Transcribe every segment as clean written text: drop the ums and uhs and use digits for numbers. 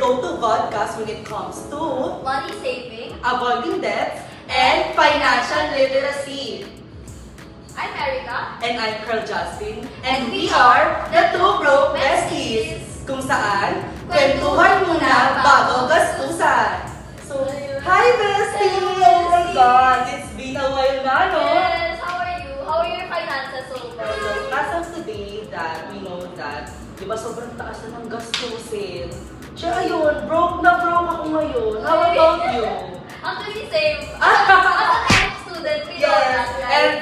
go-to podcast when it comes to Money saving. avoiding debts and financial literacy. I'm Erica. And I'm Carl Justin. And we are the Two Broke Besties. Kung saan, kwentuhan muna bago gastusan. So, hi bestie! Oh my God! It's been a while na, no? Yes, how are you? How are your finances so far? So, as of today, that we know that, di ba sobrang taas na ng gastusin. Siya ayun, broke na broke ako ngayon. How about you? Actually, same. As an ed student, we know Yes, that, right? and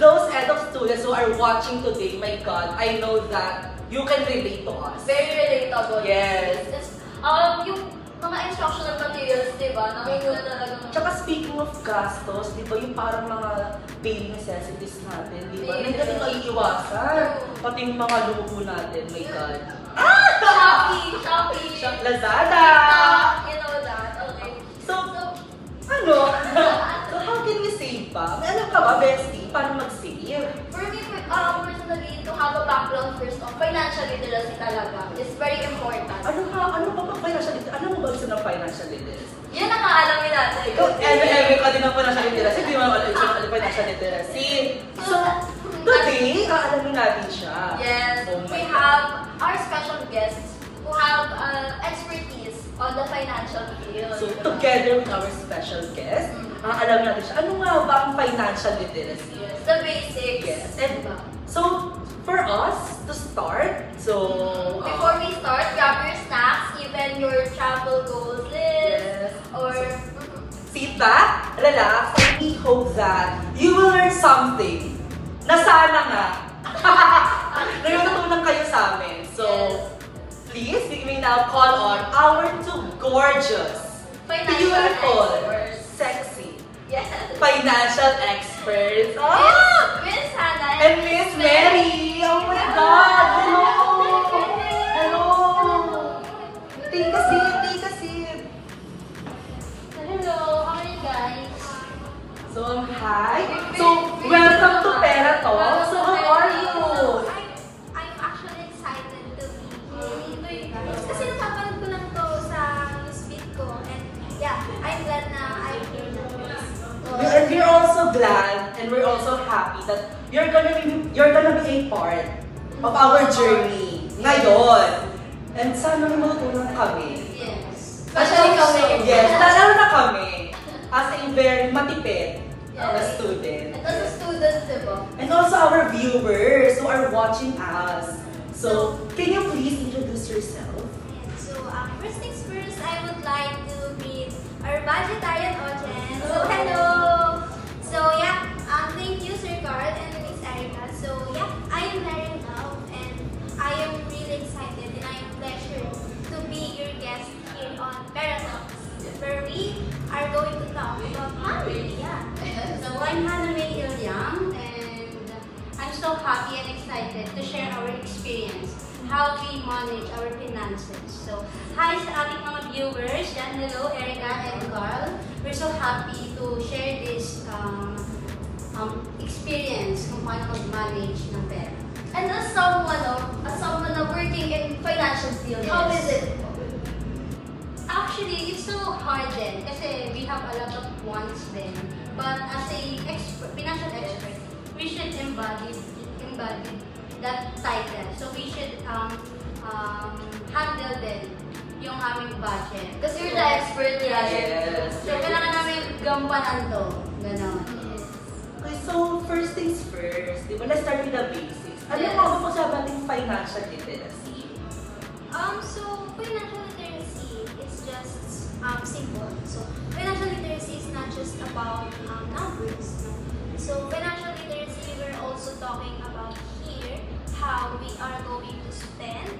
those EdUp students who are watching today, my God, I know that you can relate to us. Very relatable. Yes. Yung mga instructional materials, di ba? Nakikita talaga. Tsaka speaking of gastos, di ba yung parang mga daily necessities natin, di ba? Yes. Hindi natin maiiwasan. Pati yung mga luho natin, my God. Shopee. Lazada! You know that, okay. So, ano? So, how can we save ba? May alam ka ba, bestie, paano mag-save? For me, personally, to have a background first of financial literacy talaga is very important. Ano ba financial literacy? Ano mo ba gusto ng financial literacy? Yan ang aalamin natin. Ikaw, every ka din ng financial literacy, di mo alam yung financial literacy. So, today, aalamin natin siya. Yes, Oh my we God. have our special guests who have expertise on the financial field. So, together with our special guest, aalamin natin siya. Ano nga ba ang financial literacy? Yes, the basics. Yes. And so, for us to start, Before we start, grab your snacks, even your travel goals list, Yes. or sit back, relax, and we hope that you will learn something na sana nga nagtutunan kayo sa amin. So, please, we may now call on our two gorgeous, financial beautiful, experts. sexy, Yes. financial experts. Miss Hannah And Miss Mary! Oh my God! Hello! Hello! Take a seat, take a seat. Hello, how are you guys? So, hi. So, welcome to Pera Talk. So, how are you? I'm actually excited to be here. Kasi napapanood ko lang to sa newsfeed ko. And yeah, I'm glad na I'm here na this. And we're also glad and we're also happy that you're gonna be a part of our journey ngayon. And sana matulong kami. Yes. Especially kami. Yes, lalo na kami as a very matipid na Yes. student. And as a student, diba? And also our viewers who are watching us. So, can you please introduce yourself? So, first things first, I would like to meet our budgetarian audience. So, hello! So, yeah, thank you, Sir Carl and Miss Erica. So, yeah, I am Mary now, and I am really excited and I am pleasure to be your guest here on Paradox, where we are going to talk about money. Yeah. So I'm Hannah May Ilyang, and I'm so happy and excited to share our experience, how we manage our finances. So, hi sa ating mga viewers, yan, hello, Erica and Carl. We're so happy to share this experience kung paano mag-manage ng pera. And as someone na working in financial field, how is it? Actually, it's so hard din kasi we have a lot of wants then. But as a financial expert, we should embody that title. So we should handle din yung aming budget. Because you're the expert, right? Yes. So kailangan namin gampanan to. Ganon. Okay, so first things first, di ba? Let's start with the basics. Ano Yes. nga ba po sa ating financial literacy? So financial literacy is just simple. So financial literacy is not just about numbers. No? So financial literacy, we're also talking about here how we are going to spend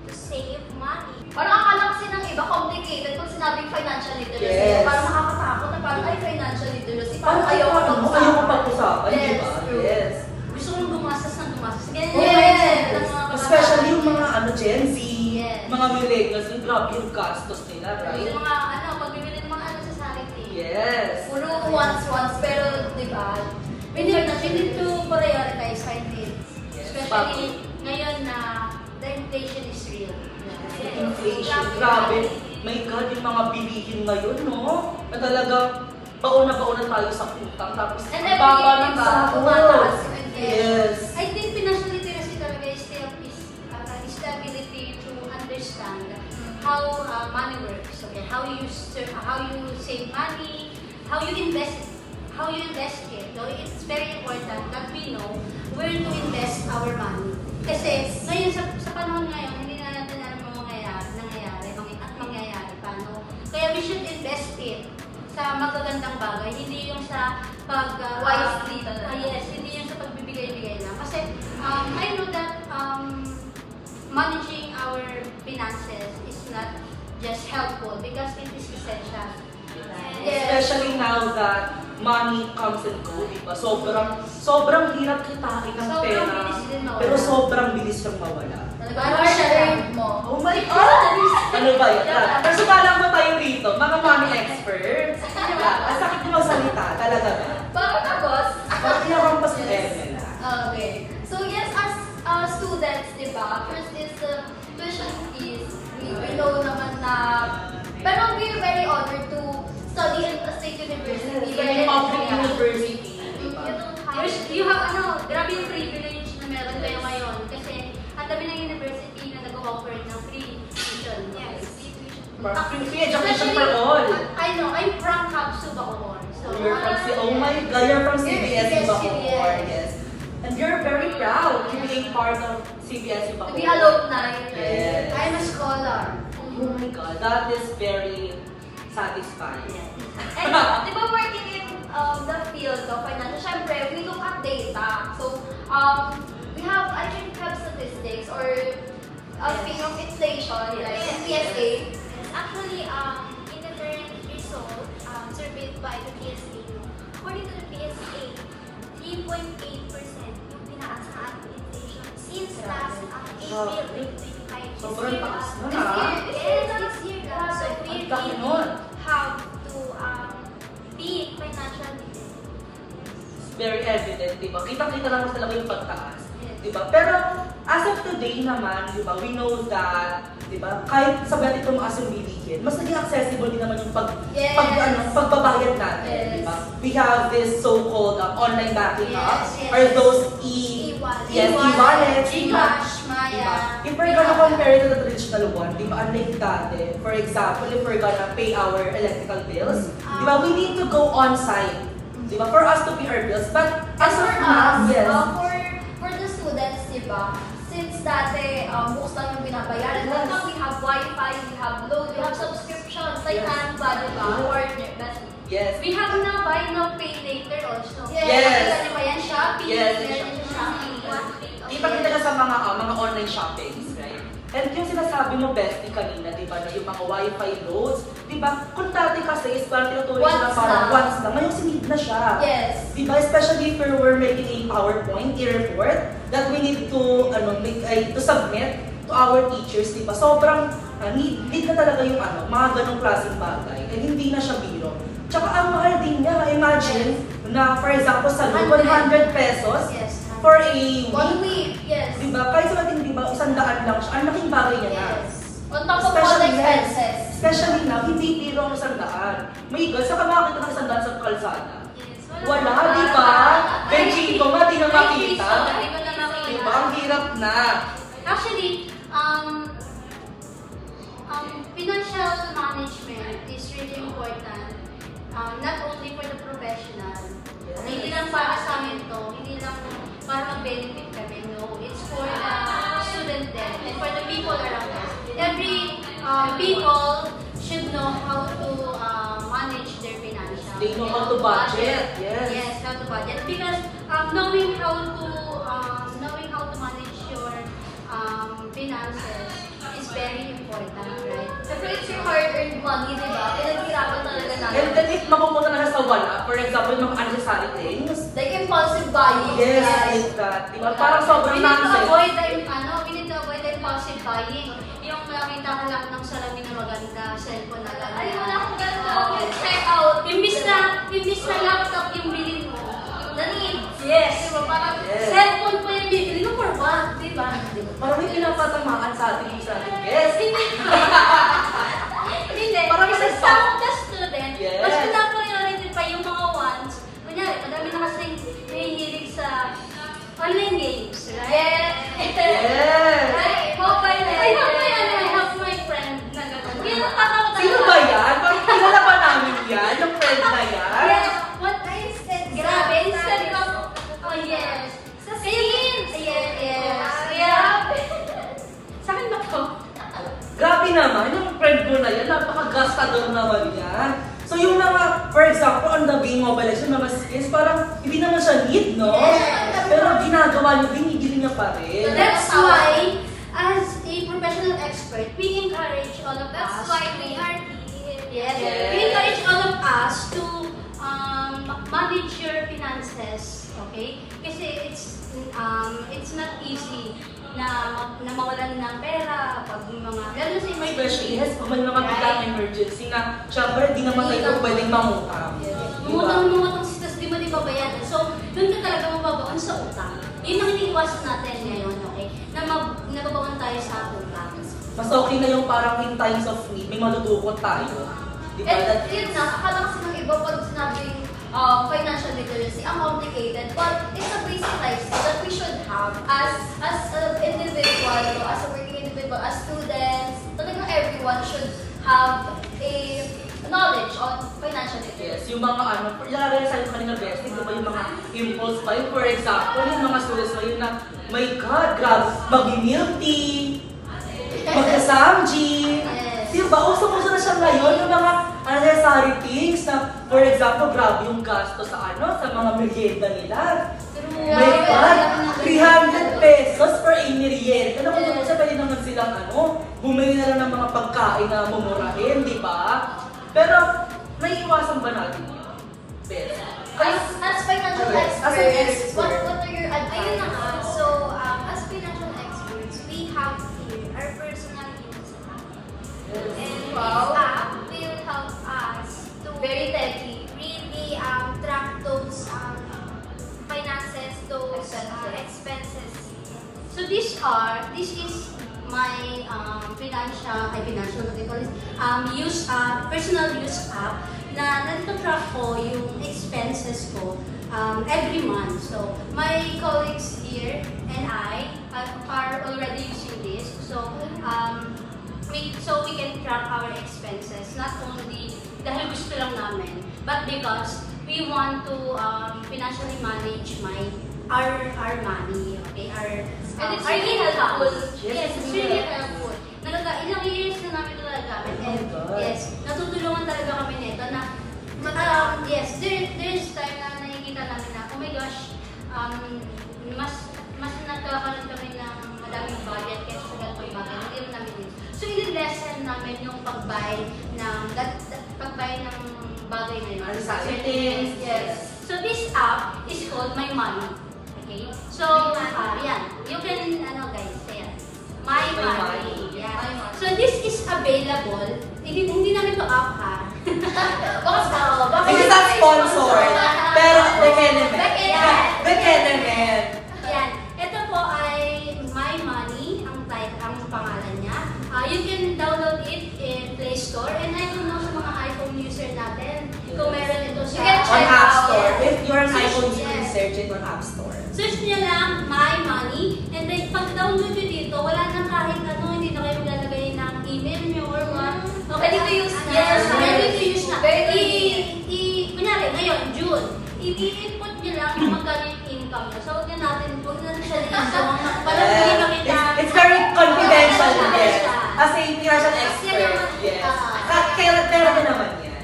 to save money. Parang akala kasi ng iba complicated pag sinabing financial literacy. Yes. Parang nakakatakot na parang ay financial literacy. Paano Parang ayaw ko ayaw mo pag-usapan, di Yes, ba? true. Yes. Gusto mong gumastos ng gumastos. Ganyan Yes. yung mindset ng mga kabataan. Especially yung mga Gen Z, Yes. mga millennials, yung grabe yung gastos nila, right? Yung mga pagbibili ng mga sa charity. Yes. Puro once, pero di ba? We need to prioritize our needs. Yes. Especially ngayon na the inflation is real. Inflation inflation, grabe. My God, yung mga bilihin ngayon, no? Na talagang baon na tayo sa utang. Tapos, And ang baba everything, ng diba, sahod. tumataas. Yes. I think financial literacy talaga is the ability to understand how money works, okay? How you save money, how you invest it. So it's very important that we know where to invest our money. Kasi ngayon sa panahon ngayon, hindi na natin alam ang mangyayari paano. Kaya we should invest it sa magagandang bagay, hindi yung sa Wisely talaga. yes, hindi yung sa pagbibigay-bigay lang. Kasi I know that managing our finances is not just helpful because it is essential. Yes. Especially now that money comes and go, diba? Sobrang hirap kitain ng Sobrang pera. bilis din mawala. Pero sobrang bilis siyang mawala. Paano siya earned mo? Oh my God! Ano ba yan? Personalan mo tayo rito, mga money experts. Diba? Ang sakit mo salita, talaga ba? Bakit tapos? Bakit yung pa si Emela? Okay. So yes, as students, di ba? First is the tuition fees. We know naman na, pero we're very honored to study in a state university. Like public university, diba? You have grabe yung privilege na meron kayo ngayon kasi ang dami ng university na nag-offer ng free tuition. Yes, free tuition. Free education for all. I know, I'm from Kapsu, Bacoor. So, You're from oh my God, you're from CBSE Yes, Bacoor, yes. yes. And you're very proud to be part of CBSE To Bacoor. be alumni. Yes. I'm a scholar. Oh my God, that is very satisfying. And di ba working in the field of financial, syempre, we look at data. So, we have, I think we have statistics or speaking of inflation, like Yes. PSA. Actually, in the current result surveyed by the PSA, according to the PSA, 3.8% yung pinaasahan ng inflation since last April 2025. Sobrang taas na, This ha? year, yes, this year, guys. So we Ang laki really nun. have to be financial independent. Very evident, di ba? Kita-kita lang talaga yung pagtaas. Di ba? Pero as of today naman, di ba, we know that, di ba, kahit sa ganit tumaas yung bilihin, mas naging accessible din naman yung Yes. pagbabayad natin, Yes. di ba? We have this so-called online banking Yes, apps, yes. or those E-wallet. e-wallets, di ba? Gcash, Maya. Diba? If we're gonna compare it to the traditional one, di ba, unlike dati, for example, if we're gonna pay our electrical bills, di ba, we need to go on-site, di ba, for us to pay our bills. But as For of now, us, yes. for the students, di ba? Since dati, books lang yung binabayaran. Yes. Now we have Wi-Fi, we have load, we have subscriptions, like Yes. Canva, di ba? Yes. Or Best. Yes. We have now buy now pay later also. Yes. Ano ba yan? Shopee. Yes. Meron yung Shopee. Kita ka sa mga online shoppings, right? And yung sinasabi mo, Bestie, kanina, di ba, na yung mga Wi-Fi loads, di ba, kung dati kasi is parang tinutuloy siya na Once parang lang. once lang, ngayon sinid na siya. Yes. Di ba, especially if we're making a PowerPoint, a report, that we need to, to submit to our teachers, di ba, sobrang need na talaga yung mga ganong klaseng bagay, and hindi na siya biro. Tsaka ang mahal din niya, imagine, na for example, sa 100 pesos, Yes. for a 1 week, yes. diba? Kahit sa ating, diba, 100 lang siya. Ang laking bagay niya na. Yes. On top of all the Especially, yes. expenses. Especially now, hindi biro ang 100. May God, saka makakita ng 100 sa kalsada. Yes, Wala, di ba? Benching ko nga, di na makita. Hindi ko na makita. Diba? Ang hirap na. Actually, financial management is really important. Not only for the professional. Yes. Hindi lang para sa amin to, hindi lang para mag-benefit kami, no. It's for the student din and for the people around us. Every people should know how to manage their financial. They know how to budget. Yes. Yes, how to budget. Because knowing how to manage your finances is very important, right? Kasi it's your hard-earned money, di ba? Pinaghirapan talaga And natin. then if mapupunta na sa wala, for example, yung mga unnecessary things, Like impulsive buying. yes, guys. like that. Diba? Parang sobrang We need to nonsense. avoid the impulsive buying. Yung nakita ka lang ng salamin na maganda, cellphone na lang. Ay, wala akong ganda. Oo. Check out. Imbis na laptop yung bilhin mo. Nanid. Yes. Diba? Parang Yes. cellphone pa yung bibili mo for what? Diba? Parang may pinapatamaan sa ating guest. Hindi. grabe naman, yung friend ko na yan, napaka-gastador naman yan. So yung mga, for example, on the being mobilization, mga skills, parang hindi naman siya need, no? Yes. Pero ginagawa niya, binigil niya pa rin. That's why, as a professional expert, we encourage all of That's us. why we are here. Yes. Yes. We encourage all of us to manage your finances, okay? Kasi it's not easy na mawalan ng pera pag yung mga, lalo sa Especially, emergency. yes, kung may mga biglang emergency na, syempre, di naman tayo pwedeng mangutang. Mumutang sitas, di mo di babayaran. So, doon ka talaga mababaon sa utang. Yun ang iniiwasan natin ngayon, okay? Nababaon tayo sa utang. Mas okay na yung parang in times of need, may madudukot tayo. Di ba? And yun na, akala kasi ng iba pag sinabing financial literacy, ang complicated, but it's a basic life skill that we should have as an individual, as a working individual, as students, talagang everyone should have a knowledge on financial literacy. Yes, yung mga ano, ilalagay sa yung kanina best, di ba yung mga impulse buy, for example, yung mga students ngayon na, my God, grabe, mag-milk tea, mag-samji, Yes. diba? Uso-uso na siya ngayon, yung mga unnecessary things na, for example, grabe yung gasto sa ano, sa mga merienda nila. My God, 300 pesos for a merienda. Ano kung sa pwede naman silang ano, bumili na lang ng mga pagkain na mumurahin, di ba? Pero, naiiwasan ba natin yun? Best. As financial Yes, as an experts, expert. what are your advice? Ayun na nga. So, as financial experts, we have here our personal use app. And Wow. this app will help us to Very techy. really track those finances, those expenses. So this is my financial, what do you call this? Personal use app na nagtatrack ko yung expenses ko every month. So my colleagues here and I are already using this. So we can track our expenses not only dahil gusto lang namin, but because we want to financially manage our money, okay? And it's our really income. helpful. Yes, it's really helpful. Ilang years na namin ito nagagamit. And Oh my God. yes, natutulungan talaga kami nito na yes, there's time na nakikita namin na, oh my gosh, mas nagkakaroon kami ng madaming budget kaya sa ganitong bagay. Hindi rin namin yun. So, i-lesson namin yung pag-buy ng bagay na yun. Unnecessary things. Yes. So, this app is called My Money. Okay? So, yan. You can, guys, ayan. My My Money. Money. Yeah. My Money. So, this is available. Hindi namin to app, ha? This is not sponsored, pero Bekenemen. Bekenemen. Yan. Ito po ay My Money, ang pangalan niya. You can download it in Play Store. And I don't know sa mga iPhone user natin kung meron ito sa... You can On check App out. Store. If you're an iPhone, you can Yes. search it on App Store. Search niyo lang My Money. And then pag-download nyo dito, wala nang kahit ano, hindi na kayo maglalagay ng email nyo or what. Ready to use na. Yes, ready to use na. Very Kunyari, ngayon, June, i-input nyo lang kung magkano yung income nyo. So, huwag na siya i-zone. Para hindi makita. It's very confidential, Yes. yes. As a financial expert, yes. Kaya pera din naman yan.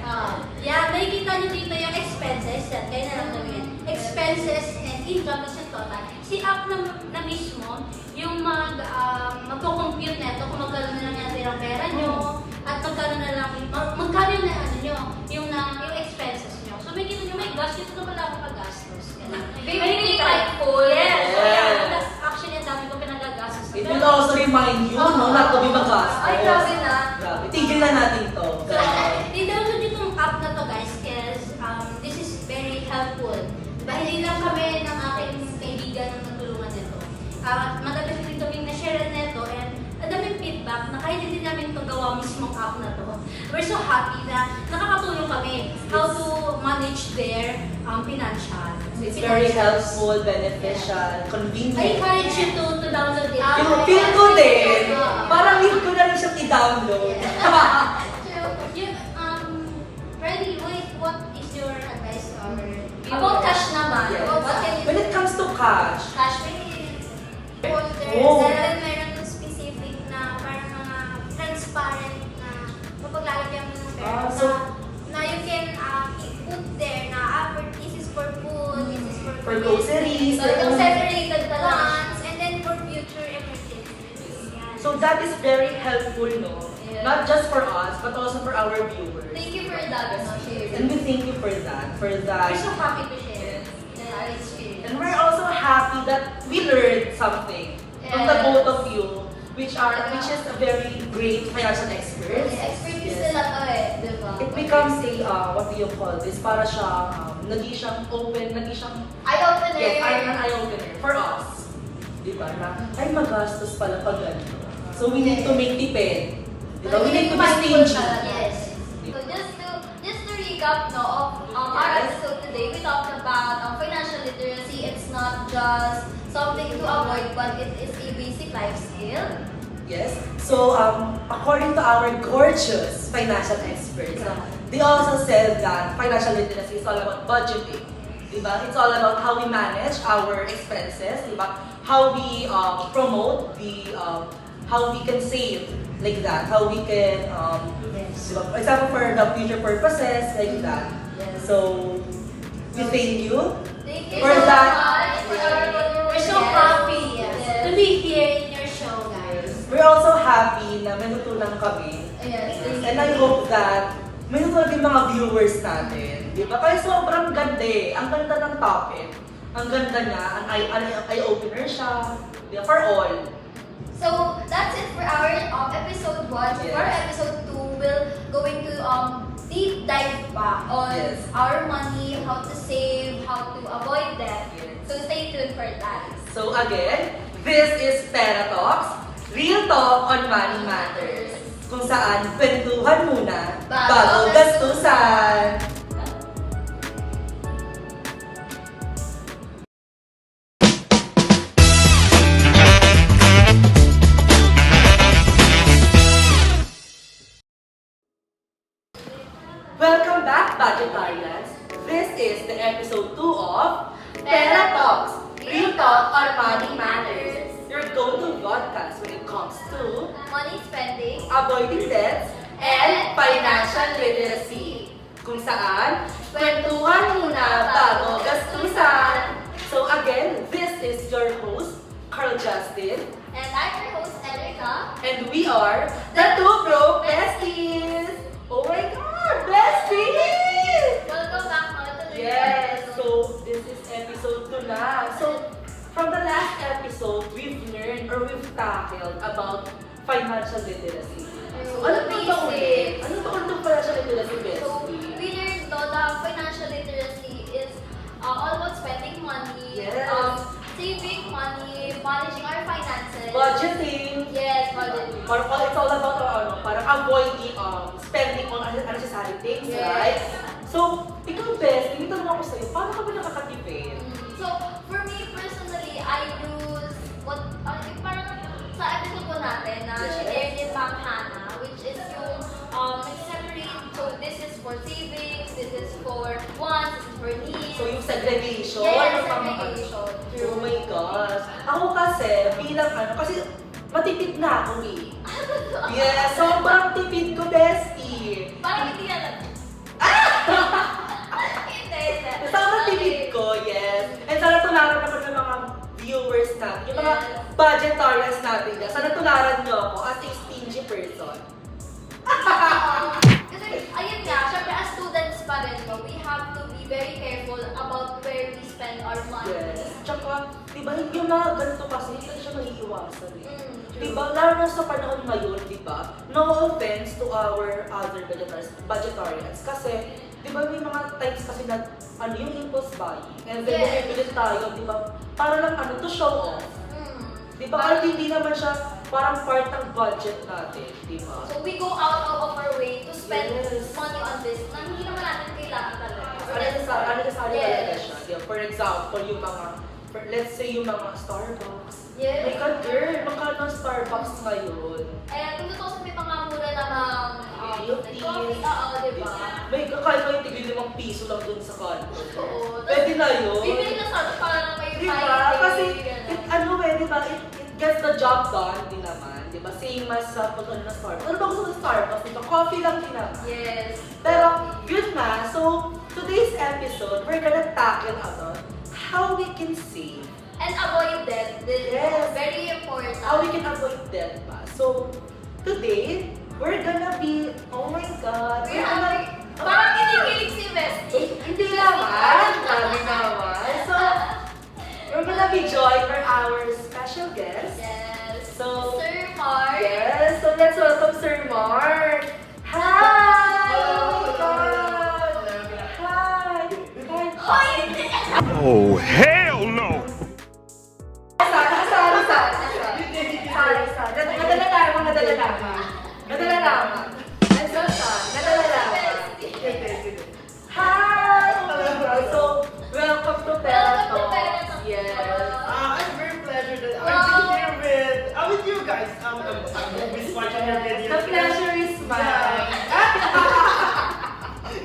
Yeah, nakikita nyo dito yung expenses. Yan, kaya na lang namin yan. Expenses and income kasi total. Si app na mismo, yung magko-compute neto kung magkano na lang natin ang pera nyo at magkano na lang, magkano na ano nyo, yung expenses nyo. So may kita nyo, may gas, dito na pala ako pag-gastos. Very mindful. Yes. Yes. Actually, ang dami ko pinagagastos. It will also remind you, no, not to be magastos. Ay, grabe na. Grabe. Tigil na natin to. So, i-download nyo itong app na to guys because this is very helpful. Diba, hindi lang kami ng aking kaibigan ang natulungan nito. Madami rin kaming na-share nito and ang daming feedback na kahit hindi namin ito gawa mismong app na to. We're so happy na nakakatulong kami how to manage their financial. It's very helpful, beneficial, convenient. I encourage you to download it. Feel ko din. Parang need ko na rin siyang i-download. Freddy, what is your advice to our About cash naman. Yes. What can you When it comes to cash, cash? Folders, Oh. dahil meron ng specific na parang mga transparent groceries, So, yung separated na lang. Funds, and then for future emergencies. Yan. So that is very helpful, no? Yes. Not just for us, but also for our viewers. Thank you for that, no, Shane. And we thank you for that, We're so happy to share Yes. our experience. And we're also happy that we learned something from the Yes. both of you, which is a very great financial expert. Expertise Yes. nila to eh, di ba? It becomes a, what do you call this? Para siya, naging siyang open, naging siyang, Eye-opener. yes, an eye-opener for us. Di ba? Na, ay, magastos pala pag ganito. So we need to make tipid. Di ba? We need to be stingy. Yes. So just to recap no, of our Yes. episode today, we talked about financial literacy. It's not just something to avoid, but it is a basic life skill. Yes. So, according to our gorgeous financial experts, they also said that financial literacy is all about budgeting. Diba? It's all about how we manage our expenses. Diba? How we promote how we can save like that. How we can, diba? For example, for the future purposes like that. Yes. So, we thank you. Thank you For so that- much for our followers. We're so Yes. happy Yes. to be here in your show, guys. We're also happy na may natutunan kami. Yes, thank And you. I hope that may natutunan din mga viewers natin. Di ba? Kaya sobrang ganda eh. Ang ganda ng topic. Ang ganda niya. Ang eye-opener siya. Di ba? For all. So that's it for our episode 1. So for our Yes. episode 2, we'll going to deep dive pa on Yes. our money, how to save, how to avoid debt. Yes. So stay tuned for that. So again, this is Pera Talks. Real talk on money matters. Kung saan, kwentuhan muna bago gastusan. Welcome back, Budgetarians. This is the episode 2 of Pera Talks. Real talk on money matters. Your go-to podcast when it comes to Money spending. avoiding debts and financial literacy. Kung saan, kwentuhan muna bago gastusan. So again, this is your host, Carl Justin. And I'm your host, Erica. And we are the Two Broke Besties! Oh my God! Besties! Welcome back mga to the Yes! episode. So, this is episode 2 na. So, from the last episode, we've learned or we've tackled about financial literacy. So, ano ba ito ulit? Ano ba ulit ang financial literacy, So, Bestie? we learned no, that financial literacy is all about spending money, Yes. saving money, managing our finances. Budgeting. Yes, budgeting. Parang it's all about parang avoiding spending on unnecessary things, Yes. right? So, ikaw, Best, may tanong ako sa'yo, paano ka ba nakakatipid? So, for me personally, I use yung parang sa episode po natin na Yes. share ni Ma'am Hannah, which is yung separate. So, this is for savings, this is for wants, this is for needs. So, yung segregation, Yes, yung pang- segregation. Oh my gosh. Ako kasi, bilang kasi matipid na ako eh. Yes, sobrang tipid ko, Bestie. Parang hindi alam. Hindi. Sobrang tipid ko, yes. And sana tularan naman ng mga viewers natin, yung mga budgetarians natin dyan. Sana tularan nyo ako as a stingy person. Kasi, ayun nga, syempre as students pa rin, no, we have to be very careful about where we spend our money. Yes. Tsaka, di ba, yung mga ganito kasi, hindi na siya maiiwasan eh. Mm, Di true. ba, lalo na sa panahon ngayon, di ba, no offense to our other budgetarians. Kasi, di ba, may mga times kasi na, yung impulse buying. And then, Yes. bumibili tayo, di ba, para lang to show off. Mm. Di ba, kahit hindi naman siya parang part ng budget natin, di ba? So we go out of our way to spend Yes. money on this na hindi naman natin kailangan talaga. Unnecessary Yes. talaga siya. Di ba? For example, yung mga, let's say yung mga Starbucks. Yes. My God, girl, magkano ang Starbucks ngayon? Eh, kung totoo sa may mga mura namang Milk like tea. coffee, di ba? May kakain kayo tigil ₱5 lang dun sa kanto. Oo. Pwede na yun. Bibili ka sa para lang may Di ba? Friday, Kasi, ganun. di ba? It gets the job done, di naman. Di ba? Same as sa pag na Starbucks. Ano ba gusto ng Starbucks? Di ba? Coffee lang din naman. Yes. Pero, yun na. So, today's episode, we're gonna tackle how we can save. And avoid debt. Yes. Very important. How we can avoid debt ba? So, today, we're gonna be, oh my God. We're having, parang kinikilig si Bestie. Hindi naman. Grabe naman. So, we're gonna be joined by our special guest. Yes. So, Sir Mark. yes. So, let's welcome Sir Mark. Hi! Oh my God. Hi! Hoy, hindi! Oh, hell no! Sorry. Nadala lamang. Nadala lamang. I'm so sorry. Nadala lamang. Hi! So, welcome to Pera Welcome to Pera Talks. Talks. Yes. I'm very pleasure that I'm here with you guys. I'm always watching your videos. The pleasure is mine.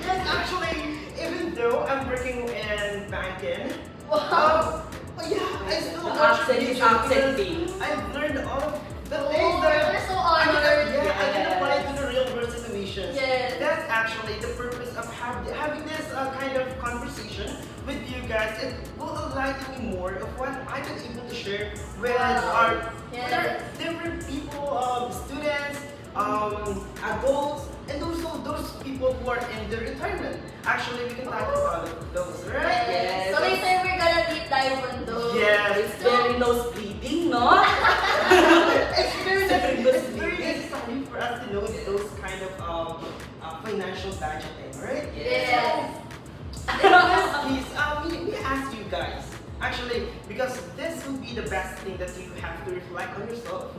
Yes, actually, even though I'm working in banking, yeah, I still The watch your accent is videos accent because thing. I've learned all of the Oh, things that we're so I can, honored. I can apply to the real world situations. Yes. That's actually the purpose of having this kind of conversation with you guys. It will enlighten me more of what I've been able to share with Wow. with our different people, students, adults, and also those people who are in the retirement. Actually, we can talk about those, right? Yes. So later we're gonna deep dive on those. Yes. It's very nose bleeding, no? It's very necessary for us to know those kind of financial budgeting, right? Yes. Please, we ask you guys, actually, because this will be the best thing that you have to reflect on yourself.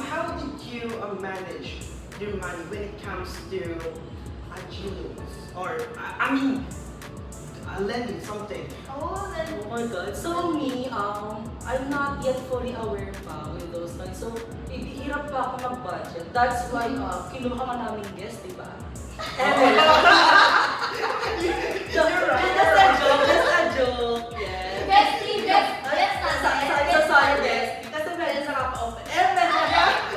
How did you manage your money when it comes to loans or, lending something? Oh, then Oh my God. So me, I'm not yet fully aware pa with those things. So, hirap pa ako mag-budget. That's why, kinuha ka namin guest, di ba? Just a joke. Yes. Bestie, Sorry, bestie. Kasi medyo nakaka-open.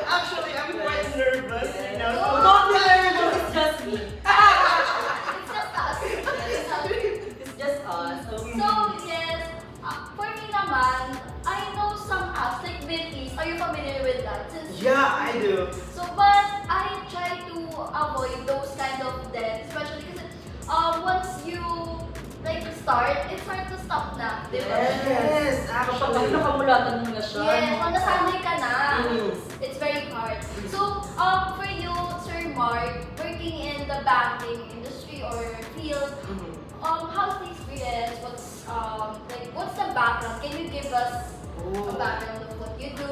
Actually, I'm quite nervous right now. Oh. Don't be nervous, it's just me. it's just us. It's just us. So yes, for me naman, I know some apps like Bitlis. Are you familiar with that? Yeah, I do. So, but I try to avoid those kind of debts, especially because once you like start, it's hard to stop na, di ba? Yes, Kapag actually. nakamulatan mo na siya. Yes, kung nasanay ka na, Mm. it's very hard. So, for you, Sir Mark, working in the banking industry or field, how's the experience? What's the background? Can you give us a background of what you do?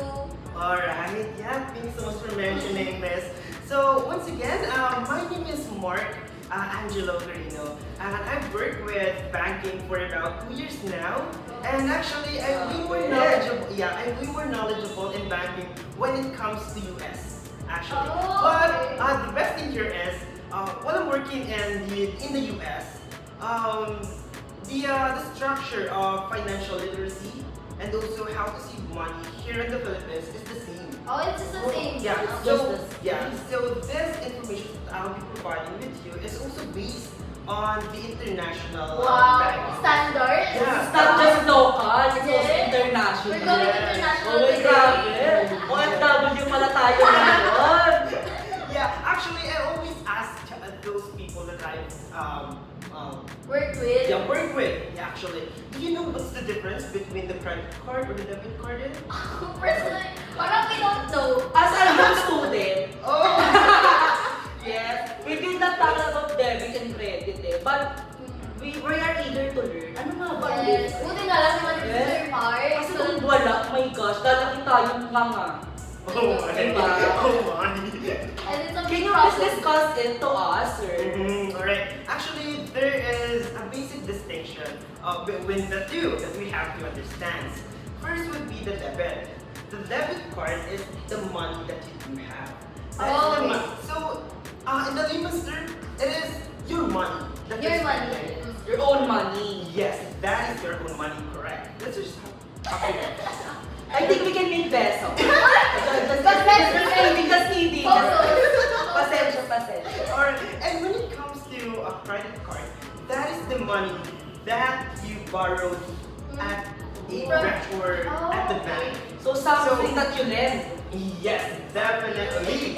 Alright, yeah, thanks so much for mentioning this. So, once again, my name is Mark Angelo Carino, and I've worked with banking for about 2 years now. And actually, I'm way more knowledgeable. Yeah, I'm way more knowledgeable in banking when it comes to US. Actually, Oh, but okay. the best thing here is while I'm working in the US, the structure of financial literacy and also how to save money here in the Philippines is the same. Oh, it's just the same. Yeah, It's so, just the yeah, so this information that I'll be providing with you is also based on the international Wow, banking. standards. Yeah. It's not just local, it's also Yes. international. We're going Yes. international Oh my today. grabe! OFW pala tayo ngayon! Yeah, actually, I always ask those people that I Work with. work with. Yeah, actually, do you know what's the difference between the credit card or the debit card? Personally, parang we don't know. As a young student, Oh, yes, we did not talk about debit and credit but we are eager to learn. Ano nga ba? Yes. Buti na lang naman yung Yes. Sir Mark. Kasi kung wala, my gosh, lalaki tayong mga. oh my, Diba? oh my. And it's a Can big you please process. discuss it to us, sir? Alright, actually, there is a basic distinction between the two that we have to understand. First would be the debit. The debit card is the money that you do have. That is the Okay. money. So, in the layman's term, it is your money. that Your is money. spent. Your own money. Yes, that is your own money, correct. Let's just I think we can make peso. Just kidding. Pasensya. Alright, and when it comes to a credit card, that is the money that you borrowed at a From- branch or at the Oh, bank. So something that you lend. Yes, definitely.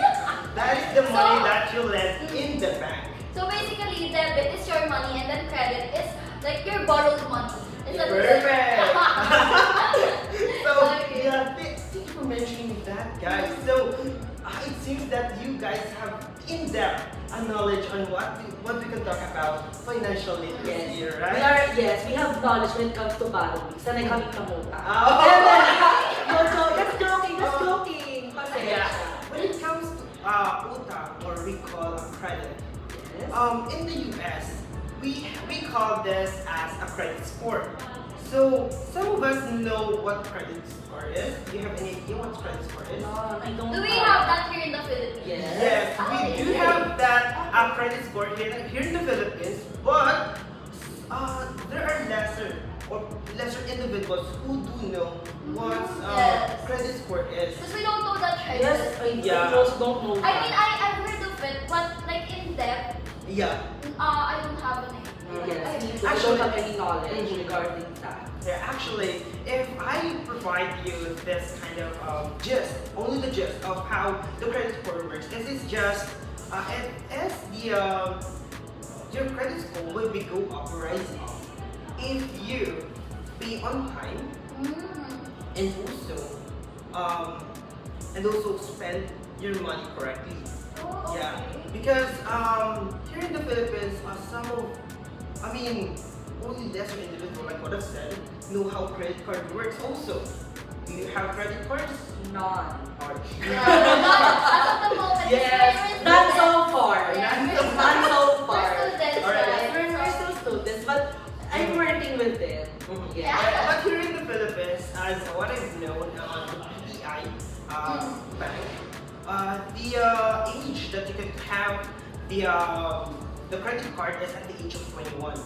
That is the money that you lend in the bank. So basically, debit is your money and then credit is like your borrowed money. Is that Perfect. So Okay. yeah, thank you for mentioning that, guys. So it seems that you guys have in-depth knowledge on what we can talk about financial literacy, Yes. right? We have knowledge when it comes to borrowing. Sanay kami kamuta. Oh. Just joking. Pasensya. Yeah. When it comes to utang, or we call a credit, Yes. in the US, we call this as a credit score. So some of us know what credit score is. Do you have any idea what credit score is? I don't Do we have that here in the Philippines? Yes. Yes, we do have that credit score here in the Philippines, but there are lesser individuals who do know what Yes. credit score is. Because we don't know that trend. Yes, I also don't know I mean, that. I've heard of it, but like in depth, Yeah. I don't have an idea. Yes, me too. I Actually- don't have any knowledge regarding that. Yeah, actually, if I provide you this kind of gist, only the gist of how the credit score works, this is just as your credit score will be go up rising if you pay on time and also spend your money correctly. Oh, okay. Yeah, because here in the Philippines, only lesser individual, like what I've said, know how credit card works also. Do you have credit cards? None. Or As of the moment, Yes, not so far. Yeah, Not Not so far. We're students, Alright. right? We're still students, but I'm working with it. Yeah. But here in the Philippines, as what I've known on the PTI bank, the age that you can have the credit card is at the age of 21.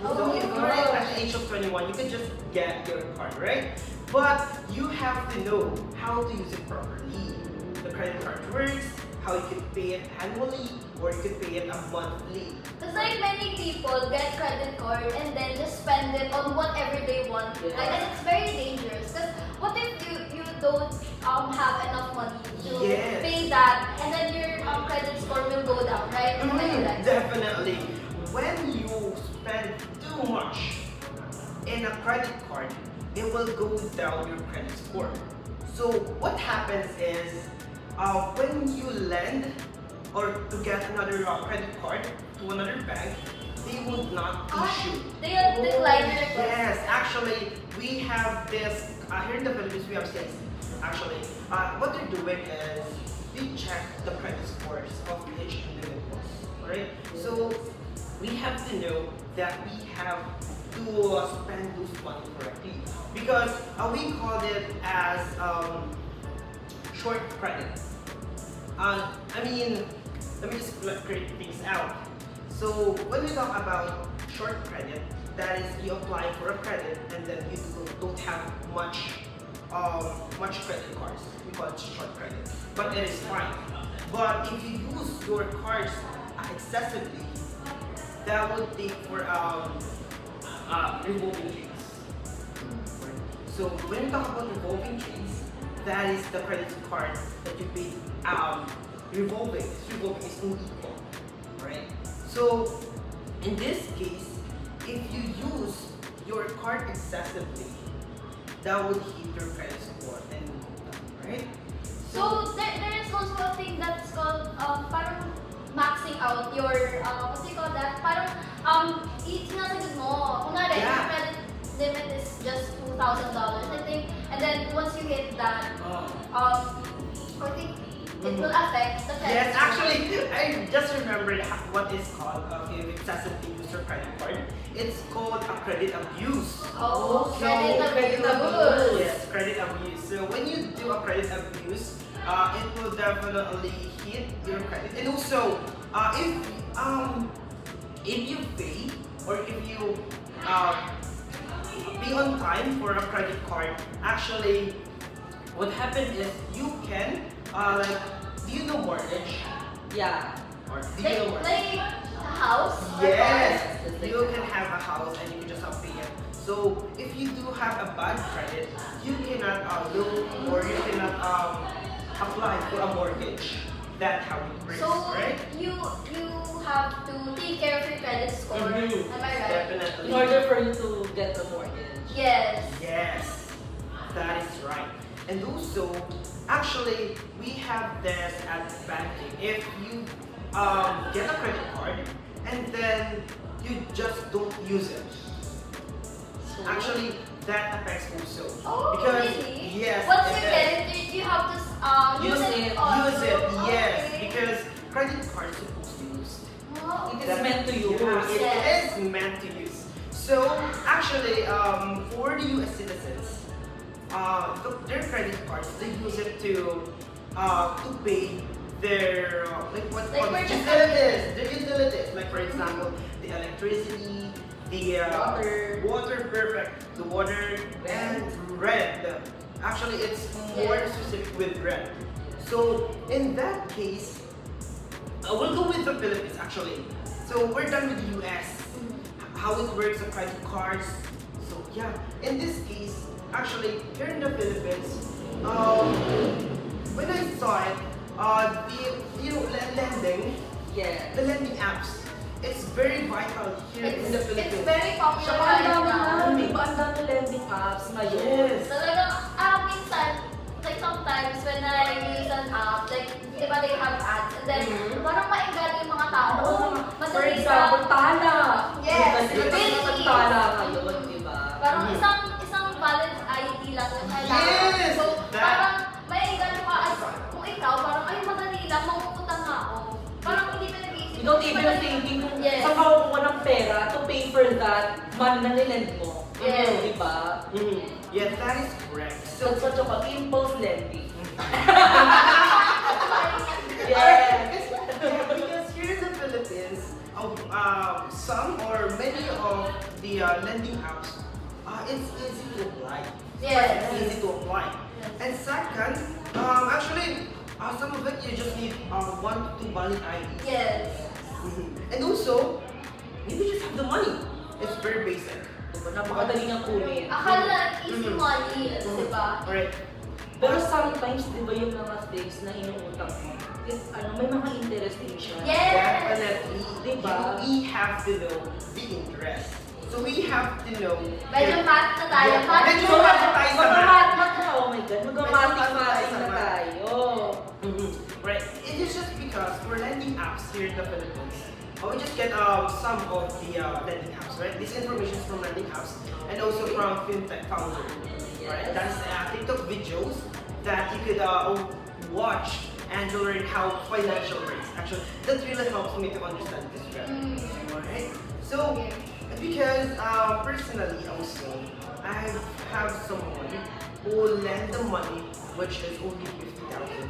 So if you're at the age of 21, you can just get your card, right? But you have to know how to use it properly. The credit card works, how you can pay it annually, or you can pay it monthly. Because like many people get credit card and then just spend it on whatever they want. Yeah. Like, and it's very dangerous. Because what if you don't have enough money to Yes. pay that, and then your credit score will go down, right? Like that. Definitely. When you spend too much in a credit card, it will go down your credit score. So what happens is, when you lend or to get another credit card to another bank, they would not issue. They decline your request. Yes, actually, we have this here in the Philippines. We have CIC. Actually, what they're doing is they check the credit scores of each individual. Right? So we have to know that we have to spend those money correctly because we call it as short credit. Let me just create things out. So when we talk about short credit, that is you apply for a credit and then you don't have much credit cards. We call it short credit, but it is fine. But if you use your cards excessively, that would take for revolving chains. So when we talk about revolving chains, that is the credit card that you pay revolving. Revolving is unequal, right? So in this case, if you use your card excessively, that would hit your credit score and right? So there is also a thing that's called parang maxing out your what do you call that? Parang sinasagad mo. Kunwari, Yeah. your credit limit is just $2,000, I think. And then once you hit that, I think it will affect the credit. Yes, score. actually, I just remembered what is called if you excessively use your credit card. It's called a credit abuse. Oh, So, credit credit abuse. abuse. Yes, credit abuse. So when you do a credit abuse, it will definitely hit your credit. And also, if you pay or if you pay on time for a credit card, actually, what happens is you can do you know mortgage? Yeah. Or do you know mortgage? Like a house? or Yes, Yes, you can have a house and you can just pay it. So So if you do have a bad credit, you cannot loan or you cannot apply for a mortgage. That's how it works, So right? you have to take care of your credit score. Mhm. Am I right? Definitely. In order for you to get the mortgage. Yes. Yes, that is right. And also, actually, we have this at banking. If you get a credit card and then you just don't use it, actually, that affects also. Oh, because really? yes, Once it you is. get it, you have to use it. Use it, yes, Okay. because credit card is supposed to use. Oh, It is meant to use. Yeah, it Yes. is meant to use. So actually, for the U.S. citizens, their credit cards, they use it to pay their Like purchase utilities, their utilities. Like for example, the electricity, the water, perfect, the water and rent. Actually, it's more Yes. specific with rent. So in that case, we'll go with the Philippines actually. So we're done with the US. How it works, the credit cards. So yeah, in this case, actually here in the Philippines, when I saw it, lending, Yeah. the lending apps, it's very vital here in the it's Philippines. very popular Saka ang right dami na, now. di ba ang dami lending apps ngayon? Yes. Talagang, minsan, like sometimes when I use an app, like, di ba they have ads, and then parang mainggan yung mga tao. For Madali example, ka. Tala. Yes, Kasi really. Tala ngayon, di ba? Parang Mhm. isang valid ID lang yung kailangan. Yes, So, that- parang mainggan ka as kung ikaw, parang ay madali lang, mangungutang nga ako. Parang hindi ka nag-iisip. You don't even Madali- thinking kung Yes. saan ka kukuha ng pera to pay for that money na nilend mo. Yes. Di ba? Yeah, that is correct. So, So so, impulse lending. yeah, because here in the Philippines, some or many of the lending apps, it's easy to apply. Yes. It's easy to apply. Yes. And second, actually, some of it you just need 1 to 2 valid IDs. Yes. And also, you just have the money. It's very basic. Diba? Napakadali niyang kunin. Akala easy Mhm. money, di ba? Alright. Pero sometimes, di ba yung mga things na inuutang mo, may mga interest din siya. Yes. Definitely. Diba? We have to know the interest. So we have to know. Medyo math na tayo. Yeah. Math Medyo na math na tayo. Mag-math na, oh my God, mag-mathematic Medyo na math tayo. Right. It is just because for lending apps here in the Philippines, we just get some of the lending apps, right? This information is from lending apps and also from FinTech Founder. Right? That's TikTok videos that you could watch and learn how financial works. Actually, that really helps me to understand this better. Alright? So, because personally also, I have someone who lend the money which is only 50,000.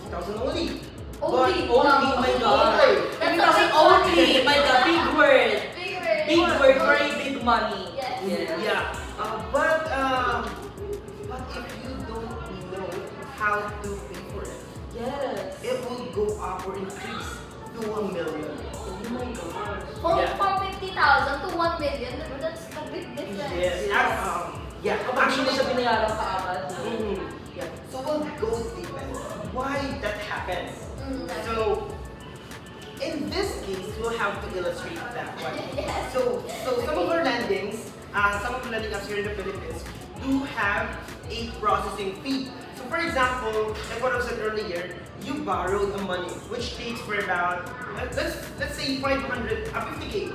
50,000 only. Only? Only, Wow. my God. That's 50,000 a big only, money. my God, big word. Big word. Big word, very big money. Yes. Yeah. But if you don't know how to pay for it, Yes. it will go up or increase to 1 million. Oh my God. From, Yeah. from 50,000 to 1 million, that's a big difference. Yes. Yeah. Actually, siya Actually, binayaran ka agad. yeah. So we'll go deep in why that happens. So in this case, we'll have to illustrate that one. Yes. So some of our landings, some of the landing apps here in the Philippines do have a processing fee. So for example, like what I said earlier, you borrowed a money which takes for about let's say 50K.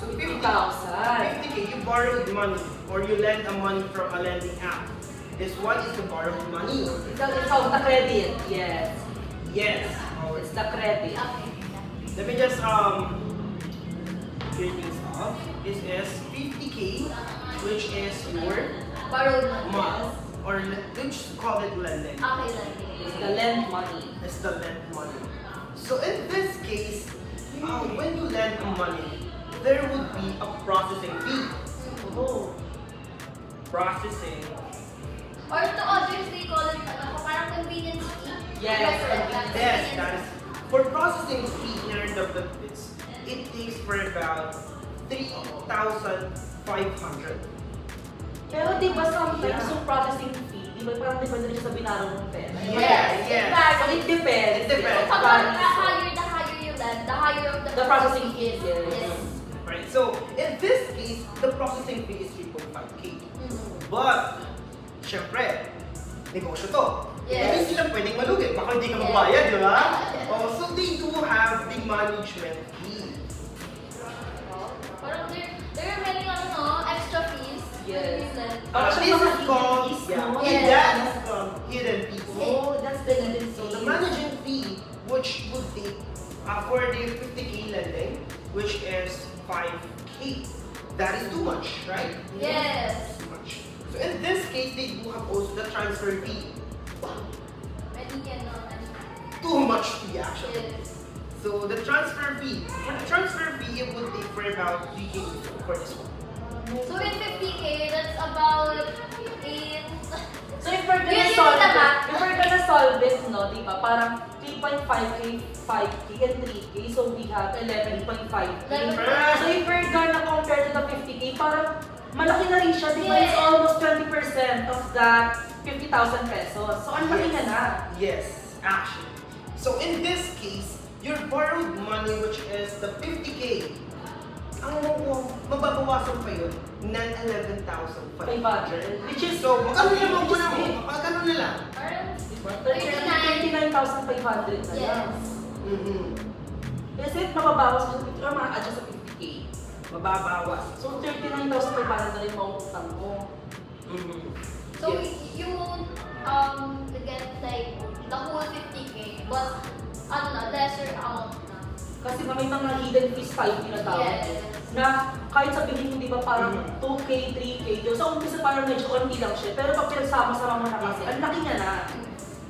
So 50,000. 50K, you borrowed money or you lend a money from a lending app. This one is the borrowed money. It's called the credit. Yes. Yes. It's the credit. Okay. Let me just clear things up. This is 50K, which is your Borrowed money. month, or let's call it lending. Okay, like It's the lend money. It's the lent money. So in this case, when you lend a money, there would be a processing fee. Oh. Processing. Or to others, they call it parang convenience fee. Yes, Yes, that is. For processing fee here in the Philippines, it takes for about 3,000 500. Pero di ba sometimes yung processing fee, di ba parang depende rin siya sa binaro ng pera? Yes. So it depends. It depends. So, pag the higher you land, the higher of The processing fee, yes. Yes. Right? So, in this case, the processing fee is 3.5K. But, syempre, negosyo to. Yes. Hindi sila pwedeng malugi. Baka hindi ka magbayad, di ba? Oh, so they do have the management fee. Parang there are many extra fees. Yes. When Parang you This siya is mga called, fees, yeah, no? Yes. that is called hidden fees. Oh, that's the hidden So fee. the managing fee, which would take for the 50K lending, which is 5K. That is too much, right? Yes. Too much. So in this case, they do have also the transfer fee. When you can Too much fee actually. Yes. So the transfer fee, for the transfer fee, it would take for about 3K for this one. So with 50K, that's about 8. So if we're You gonna need solve the it, math. if we're gonna solve it, no, di ba? Parang 3.5K, 5K, and 3K, so we have 11.5K. So if we're gonna compare to the 50K, parang malaki na rin siya, di ba? It's Yes. almost 20% of that 50,000 pesos. So ang laki na na. Yes, actually. So in this case, your borrowed money, which is the 50K, ang mababawasan pa yun ng 11,500. 500. Which is, So, magkano na mo na mo? Magkano na lang? Parang diba? 39. 39,500 na lang. Yes. Mm-hmm. Is it mababawas mo sa 50 or ma-adjust sa 50K? Mababawas. So 39,500 na rin mautang mo. Mm-hmm. So you won't get like the whole 50K, but lesser amount na. Kasi may mga hidden fees tayo tinatawag. Yes. Na kahit sabihin mo, di ba, parang 2K, 3K, so umpisa parang medyo konti lang siya. Pero pag pinagsama-sama mo na kasi, ang laki niya na.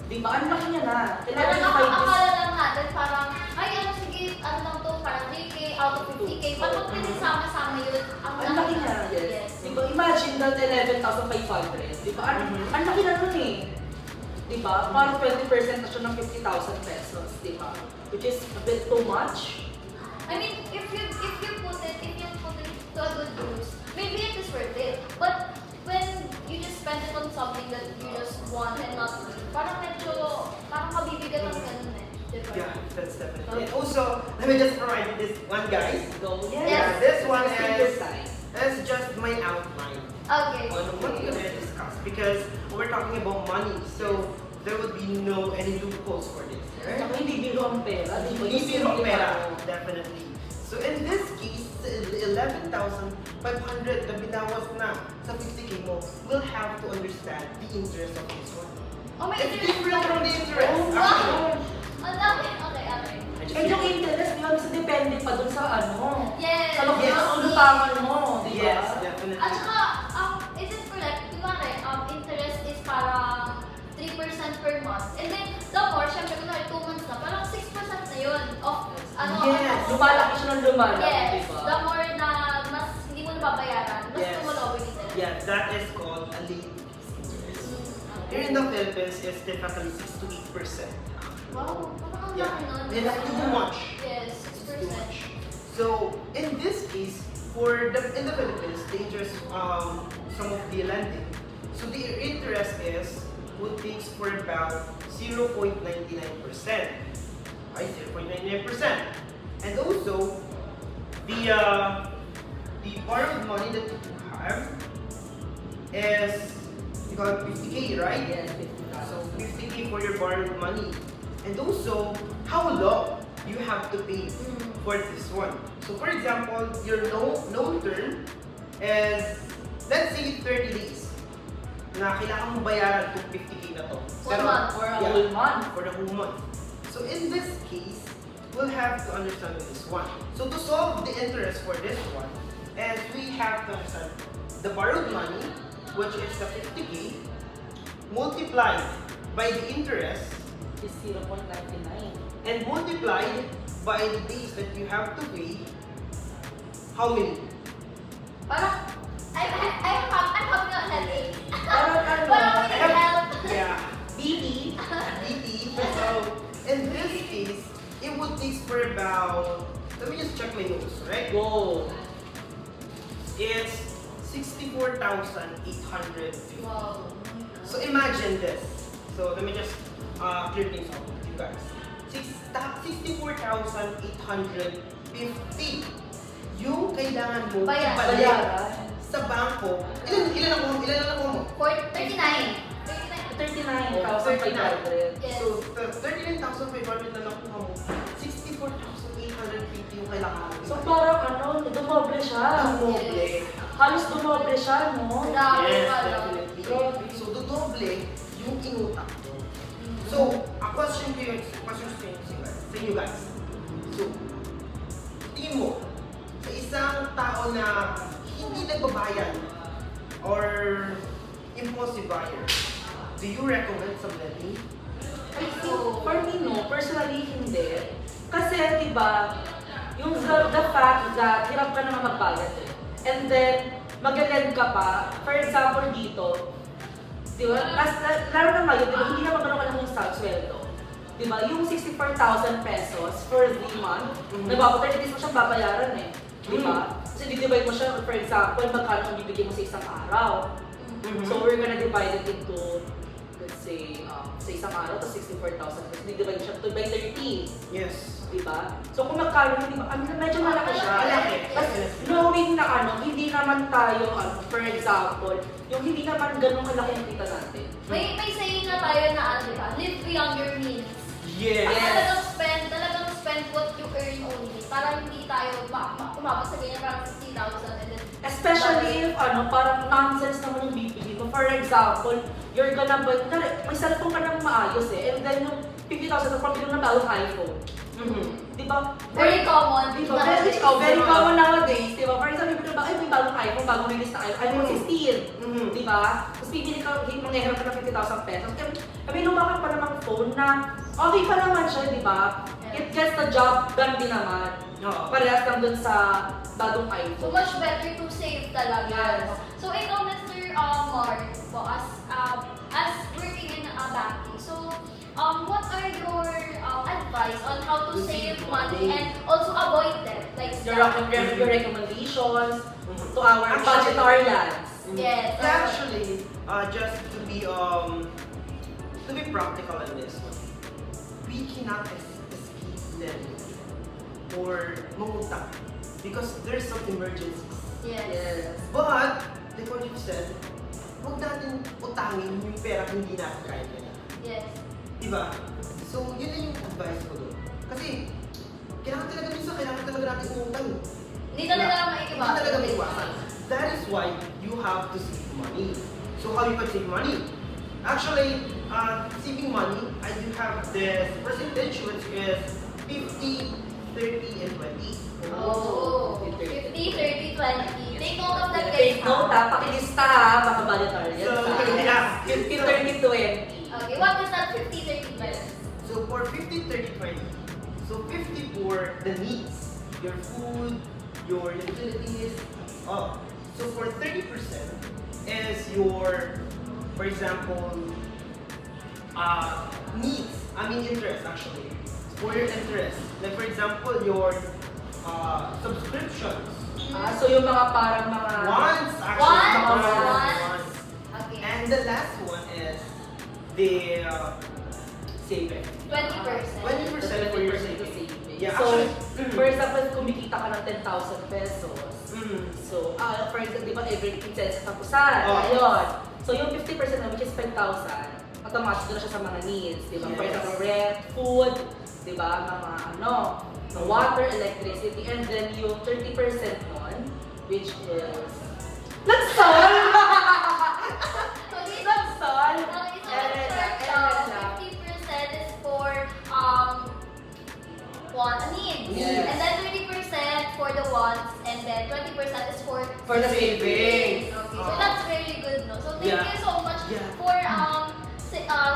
Di ba? Ang laki niya na. Parang 11.5 is... akala lang natin parang, ay sige, lang to, parang 3K out of 50K. But pag pinagsama-sama yun, Ang laki niya, yes. Di ba? Imagine that 11,500. Di ba? Ang laki na nun eh. Di ba? Parang 20% na siya ng 50,000 pesos. Di ba? Which is a bit too much. I mean, if you put it to a good use, maybe it is worth it. But when you just spend it on something that you just want and not need, parang mabibigat ang ganun eh. Diba? Yeah, that's definitely. And also, let me just provide you this one, guys. So, Yeah, this one Take your is time. just my outline Okay. on what we're gonna discuss because we're talking about money, so there would be no any loopholes for this. Right? Saka hindi biro ang pera, di ba? Hindi biro ang Simple pera, lang. definitely. So in this case, the 11,500 na binawas na sa 50K mo will have to understand the interest of this one. Oh, may It's interest different from the interest. Oh, actually. wow. Ang dami. Okay. And yung interest, di ba, kasi depende pa dun sa ano. Yes. Sa laki Yes. ng utangan mo, di ba? Yes, definitely. At saka, is it correct? Di ba interest is parang 3% per month. And then, the more, syempre, kunwari 2 months na, parang 6% na yun of, Yes. Lumalaki siya ng lumalaki, Yes. di ba? The more na mas hindi mo nababayaran, mas Yes. tumulaw yung interest. Yeah, that is called a late interest. Here in the Philippines, it's typically 6 to 8%. Wow, parang ang Yeah, laki nun. it's too much. Yes, It's too 6%. much. So in this case, in the Philippines, the interest, some of the lending, so the interest would take for about 0.99%. Right, 0.99%. And also, the borrowed money that you have is, you got 50K, right? Yes, So 50K for your borrowed money. And also, how long you have to pay for this one. So for example, your loan term is, let's say 30 days. Na kailangan mo bayaran itong 50K na to. 1 month. For a whole month. For the whole month. So in this case, we'll have to understand this one. So to solve the interest for this one, and we have to understand the borrowed money, which is the 50K, multiplied by the interest, Is 0.99. and multiplied by the days that you have to pay. How many? Parang, I'm having a headache. Parang ano, Parang I may have- help. Yeah. BT. So in this case, it would take for about, let me just check my notes, right? Go. It's 64,800. Wow. So imagine this. So let me just clear things up with you guys. 64,850 yung kailangan mo Bayaran. ibalik sa bangko. Ilan ang mo? 39. 39,500. Yes. So 39,500 na nakuha mo. 64,850 yung kailangan mo. So parang dumoble siya. Dumoble. Halos dumoble siya, no? Grabe Yes, pala. definitely. So, dodoble yung inutang mo. So, a question to you sa inyo guys. So, tingin mo, sa isang tao na hindi nagbabayad or impulsive buyer, do you recommend some lending? I think, for me, no. Personally, hindi. Kasi, di ba, yung the fact that hirap ka naman magbayad eh. And then, mag-lend ka pa. For example, dito, di ba, lalo na ngayon, di ba, hindi naman ganun kalaki yung sweldo. Di ba, yung 64,000 pesos for 3 months, nababa 30 days mo siyang babayaran eh. Di ba? Kasi di-divide mo siya, for example, magkano ang bibigyan mo sa isang araw. So, we're gonna divide it into, let's say, sa isang araw, to 64,000 pesos. Di-divide siya by 30. Yes. Diba? So kung magkano, medyo malaki siya. Malaki. Tapos knowing na hindi naman tayo, for example, yung hindi naman ganun kalaki yung kita natin. May saying na tayo na di ba? Live beyond your means. Yes. Talagang spend what you earn only. Para hindi tayo umabot sa ganyan parang 60,000 and then Especially if parang nonsense naman yung bibili mo. For example, you're gonna buy, may cellphone ka nang maayos eh, and then yung 50,000 na pambili ng bagong iPhone. Diba? very common. Diba? Very common nowadays, diba? For example, bibili ba, ay may bagong iPhone, bagong release na iPhone 16. Diba? Tapos bibili ka, mangyayarap ka ng 50,000 pesos. May lumakad pa namang phone na okay pa naman siya, diba? It gets the job done din naman. Parehas lang dun sa bagong So iPhone. much better to save talaga. Yes. So ikaw, Mr. Mark, as working in banking, so what are your advice on how to save money and also avoid debt? Like Your recommendations to our budgetarians. Yes. Actually, just to be practical on this one, we cannot escape lending or mangutang because there's some emergencies. Yes. But, like what you said, huwag natin utangin yung pera hindi natin kaya nila. Yes. Diba? So, yun lang yung advice ko doon. Kasi, kailangan talaga natin umutang. Hindi talaga Hindi talaga maiiwasan. maiwasan. That is why you have to save money. So, how you can save money? Actually, saving money, I do have this percentage which is 50, 30, and 20. Oh, 50, 30, 20. Take note of that, guys. Take note pakilista baka budgetarians. So, yeah. 50, 30, 20. Okay, what is that 50, 30, 20? So for 50, 30, 20, so 50 for the needs, your food, your utilities. So for 30% is your, for example, needs. I mean interest actually. For your interest, like for example, your subscriptions. So yung mga parang mga... Wants actually. Wants. Okay. And the last one is the saving. 20%. 20% for your saving. Yeah, So, actually, for example, kumikita ka ng 10,000 pesos. mm, So, for example, di ba everything sa kapusan? Oh. Ayun. So, yung 50% na, which is 5,000, automatic doon na siya sa mga needs. Di ba? For Yes. example, rent, food, di ba? Mga water, electricity, and then yung 30% nun, which is... Lagsol! Okay, Lagsol! Okay, so Energy. 50% is for needs. Yes. And then 30% for the wants, and then 20% is for For the Okay, savings. so that's very good, no? So thank Yeah. you so much Yeah. for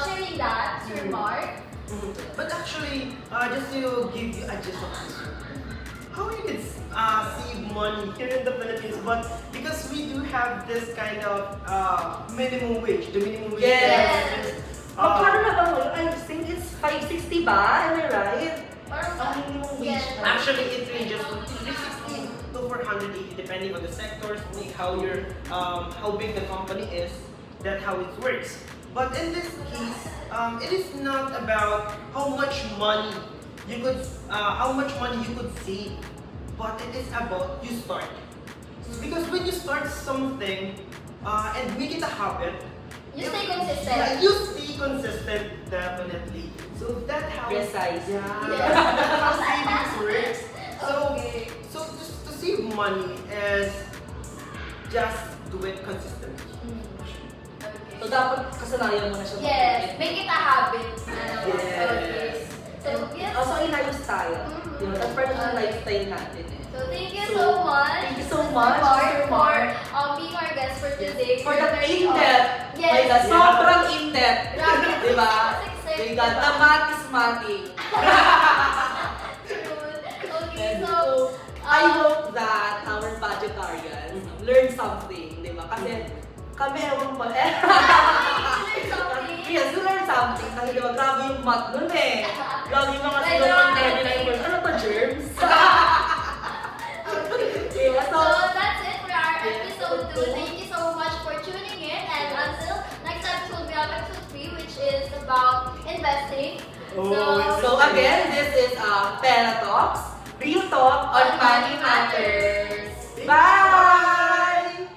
sharing that, Sir Mark. But actually, just to give you a gist of this, how you can save money here in the Philippines, but because we do have this kind of minimum wage, the minimum wage. Yes. is, Magkano na ba ngayon? I think it's 560 ba? Am I right? Parang Ang minimum wage Yes. na. Actually, it ranges from 360 to go for 180 depending on the sectors, how big the company is, that's how it works. But in this case, it is not about how much money you could save, but it is about you start. Because when you start something and make it a habit, You stay consistent. Yeah, you stay consistent, definitely. So that's how. Precise. Yeah. Yes. That's how savings works. Okay. So just to save money is just do it consistently. Okay. So dapat kasanayan mo na siya. Yes, make it a habit. Yes. Okay. So, yes. Also, in lifestyle. Di ba? That's part of the lifestyle natin eh. So, thank you so much. Thank you so much, Mark, Mr. Mark. for being our guest for today. For the Very in-depth. Yes. My God, sobrang in-depth. Grabe. Di ba? Excited, My God, diba? the math is mathing. Okay, And so, I hope that our budgetarians learn something, di ba? Kasi kami ewan pa eh. learn something. Yes, we learn something. Kasi di ba, grabe yung math nun eh. Grabe yung mga Medyo sigaw ng okay. 99%. Ano to, germs? Diba? So, that's it for our episode 2. Thank you so much for tuning in. And until next episode, we have episode 3, which is about investing. So again, this is Pera Talks, real talk on money matters. Bye!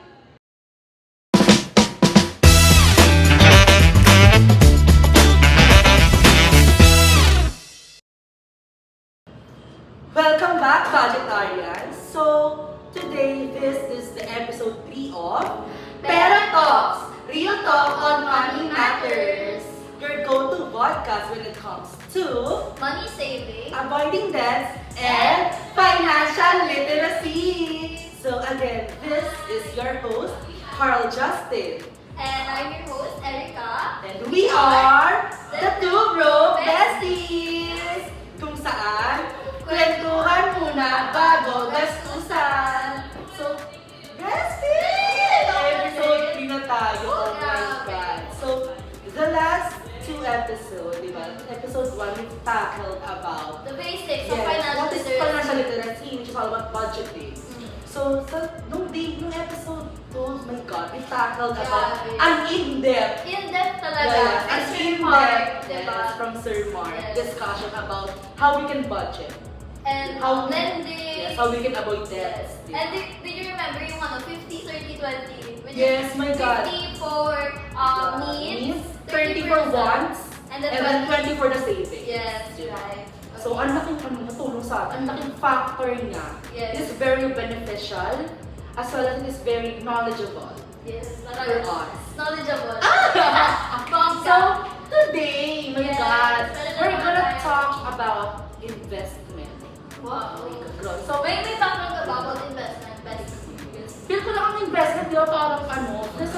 Welcome back, Budgetarians. So today, this is the episode 3 of Pera Talks, real talk on money matters. Your go-to podcast when it comes to Money saving. avoiding debts and financial literacy. So again, this is your host, Carl Justin. And I'm your host, Erica. And we are the Two Bro Besties! Kung saan, kwentuhan muna bago gastusan. So, besties! Episode 3 na tayo. Oh my God. So, the last 2 episodes, di ba? Episode 1, we tackled about The basics of yes, financial what is literacy. financial literacy, which is all about budgeting. So, nung episode 2, oh my God, we tackled about Yeah, an in-depth In-depth talaga. yeah, And an Sir in-depth Mark, diba? yes, from Sir Mark Yes. discussion about how we can budget, And how lending. yes, how we can avoid Yes. debts. And did you remember yung 50, 30, 20? Which Yes, is my God. 50 for needs, 30 for wants, and and then 20 for the savings. Yes, Diba? right. So, ang laking natulong sa atin, ang laking factor niya. Yes. It is very beneficial, as well as it is very knowledgeable Yes, for talaga. us. Knowledgeable. So, today, my Yes, God, pwede we're naman gonna tayo. talk about investment. Wow. So, So, may background ka ba about investment? feel ko lang ang investment, di ba, parang nasa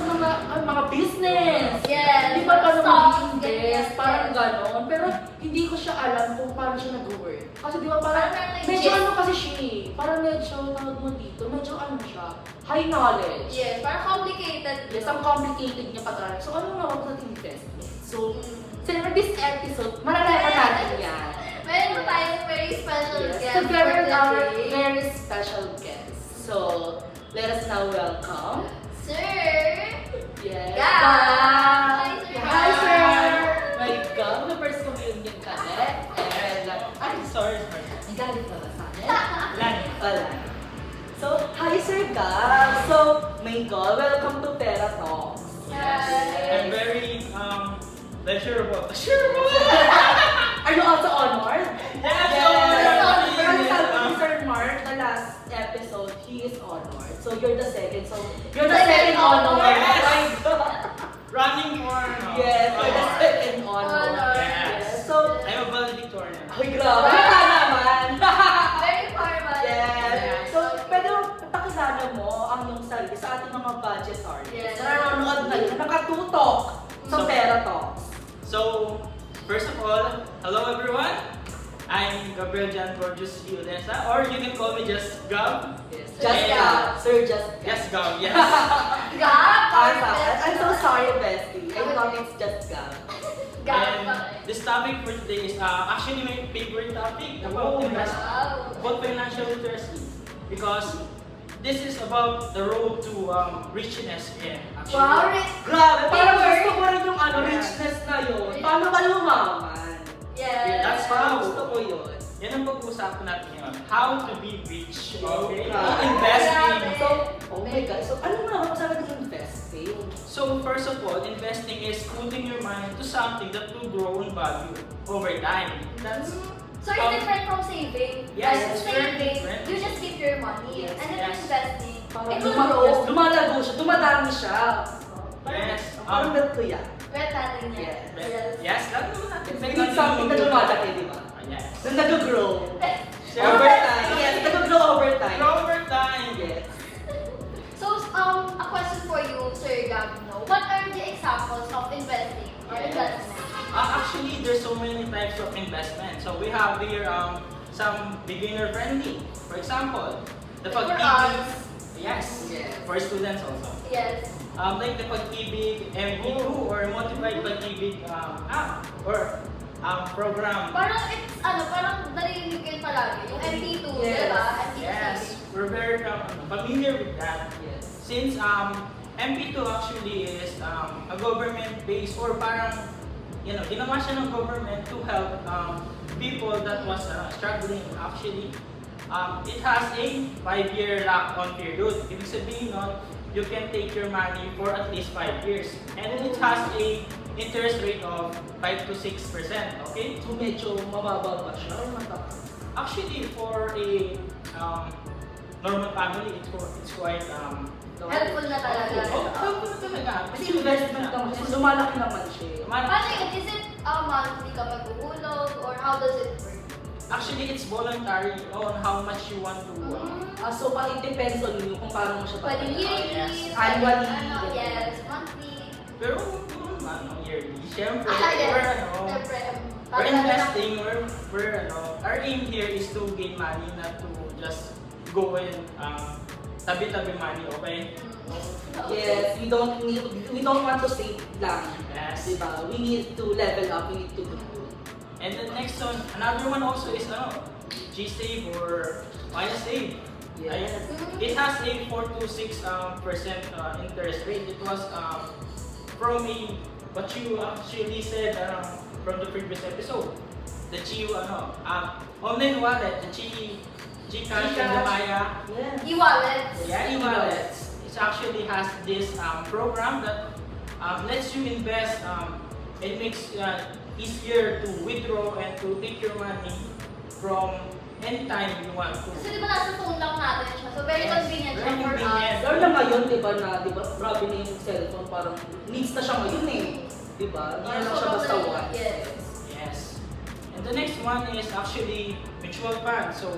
mga business. Yes. Di ba, paano Stocks, mag-invest, ganyan. parang ganon. Pero, hindi ko siya alam kung paano siya nag-work. Kasi di ba, parang, Parang like medyo yes. kasi siya eh. Parang medyo, tawag mo dito, medyo siya, high knowledge. Yes, parang complicated. Yes, ang complicated niya pa talaga. So, ano nga ba sa investment? So, sa this episode, malalaman natin yan. Meron tayong very special Yes, guest together for with our today. very special guest. So, let us now welcome. Sir! Yes. Yeah. Hi, sir. Hi, sir. My God, the first communion kami. And, I'm sorry. nagalit na ba sa akin? Lan. Wala. So, hi, Sir Gab. So, my God, welcome to Pera Talks. I'm very pleasurable. Are you also honored? Yes, Pero yes. sabi ni Sir Mark, the last episode, he is honored. So, you're the second. So, you're the second honor. honor. Oh my God. Running for Yes, you're the second honor. Honor. Yes. So, I'm a valedictorian. ay, grabe ka naman. Very formal. Yes. So, pwede mo pakilala mo ang iyong sarili sa ating mga budgetarians Yes. na nanonood ngayon, nakatutok sa So, Pera Talks. So, first of all, hello everyone. I'm Gabriel Jan Borges Violesa, or you can call me just Gab. Yes. Just Yeah. Gab. Sir, just Gab. Yes, Gab, yes. Gab! I'm so sorry, bestie. I thought it's just Gab. Gab. And this topic for today is actually my favorite topic Oh, about investment, Wow. about financial literacy. Because this is about the road to richness. Yeah, actually. Wow, Grabe, parang Teamwork. gusto ko rin yung richness na yun. Paano ka lumaman? Yes. That's how. Gusto ko yun. Yan ang pag-uusapan natin ngayon. How to be rich. Okay? Grabe. Investing. So, oh my God. So, ano nga ako sabi ng investing? So first of all, investing is putting your money into something that will grow in value over time. That's So it's different from saving. Yes, Like it's very saving, different. you just keep your money. Yes, And then yes. investing, Parang it will grow. lumalago siya, dumadami siya. Yes. Parang ganito yan. Red natin yan. Yes. Yes. Yes, lahat naman natin. We need something na lumalaki, di ba? Yes. Na nag-grow. So, Over time. Yes, nag-grow over time. over time. Yes. So, a question for you, Sir Gabino. What are the examples of investing or investment? Actually, there's so many types of investment. So we have here some beginner friendly. For example, the For pag-ibig. us. Yes. Yes. For students also. Yes. Like the pag-ibig MV2 or modified pag-ibig app or program. Parang it's, parang narinig ko yun palagi. Yung MP2, Yes. di ba? MP2 Yes, saving. we're very familiar with that. Yes. Since MP2 actually is a government-based or parang, ginawa siya ng government to help people that was struggling actually. It has a 5-year lock-on period. Ibig sabihin nun, you can take your money for at least 5 years. And it has a interest rate of 5 to 6%. Okay? So medyo mababa ba siya? Or mataas? Actually, for a normal family, it's quite Helpful na talaga. helpful talaga. Kasi investment naman siya, lumalaki naman siya. Paano yun? Is it monthly ka maghuhulog or how does it work? Actually, it's voluntary on how much you want to. So, it depends on you kung paano mo siya Pwede tatayaan. yearly, yes. Annually. yes, monthly. Pero yearly. Siyempre, Yes. we're Siyempre, investing, our aim here is to gain money, not to just go and tabi-tabi money, okay? Yes, we don't want to save lang. Yes. Diba? We need to level up, we need to grow. And the next one, another one also is G-Save or Maya-Save. Yes. It has a 4 to 6% interest rate. It was from what you actually said from the previous episode. The online wallet, the Gcash and the Maya. Yes. E-wallets. Yeah, e-wallets. It actually has this program that lets you invest. It makes easier to withdraw and to take your money from anytime you want to. Kasi di ba nasa phone lang natin siya? So very Yes, convenient very siya for convenient. us. Lalo na ngayon, diba, grabe na yung cellphone, parang needs na siya ngayon eh. Diba? Hindi na lang siya basta one. Yes. Yes. And the next one is actually mutual funds. So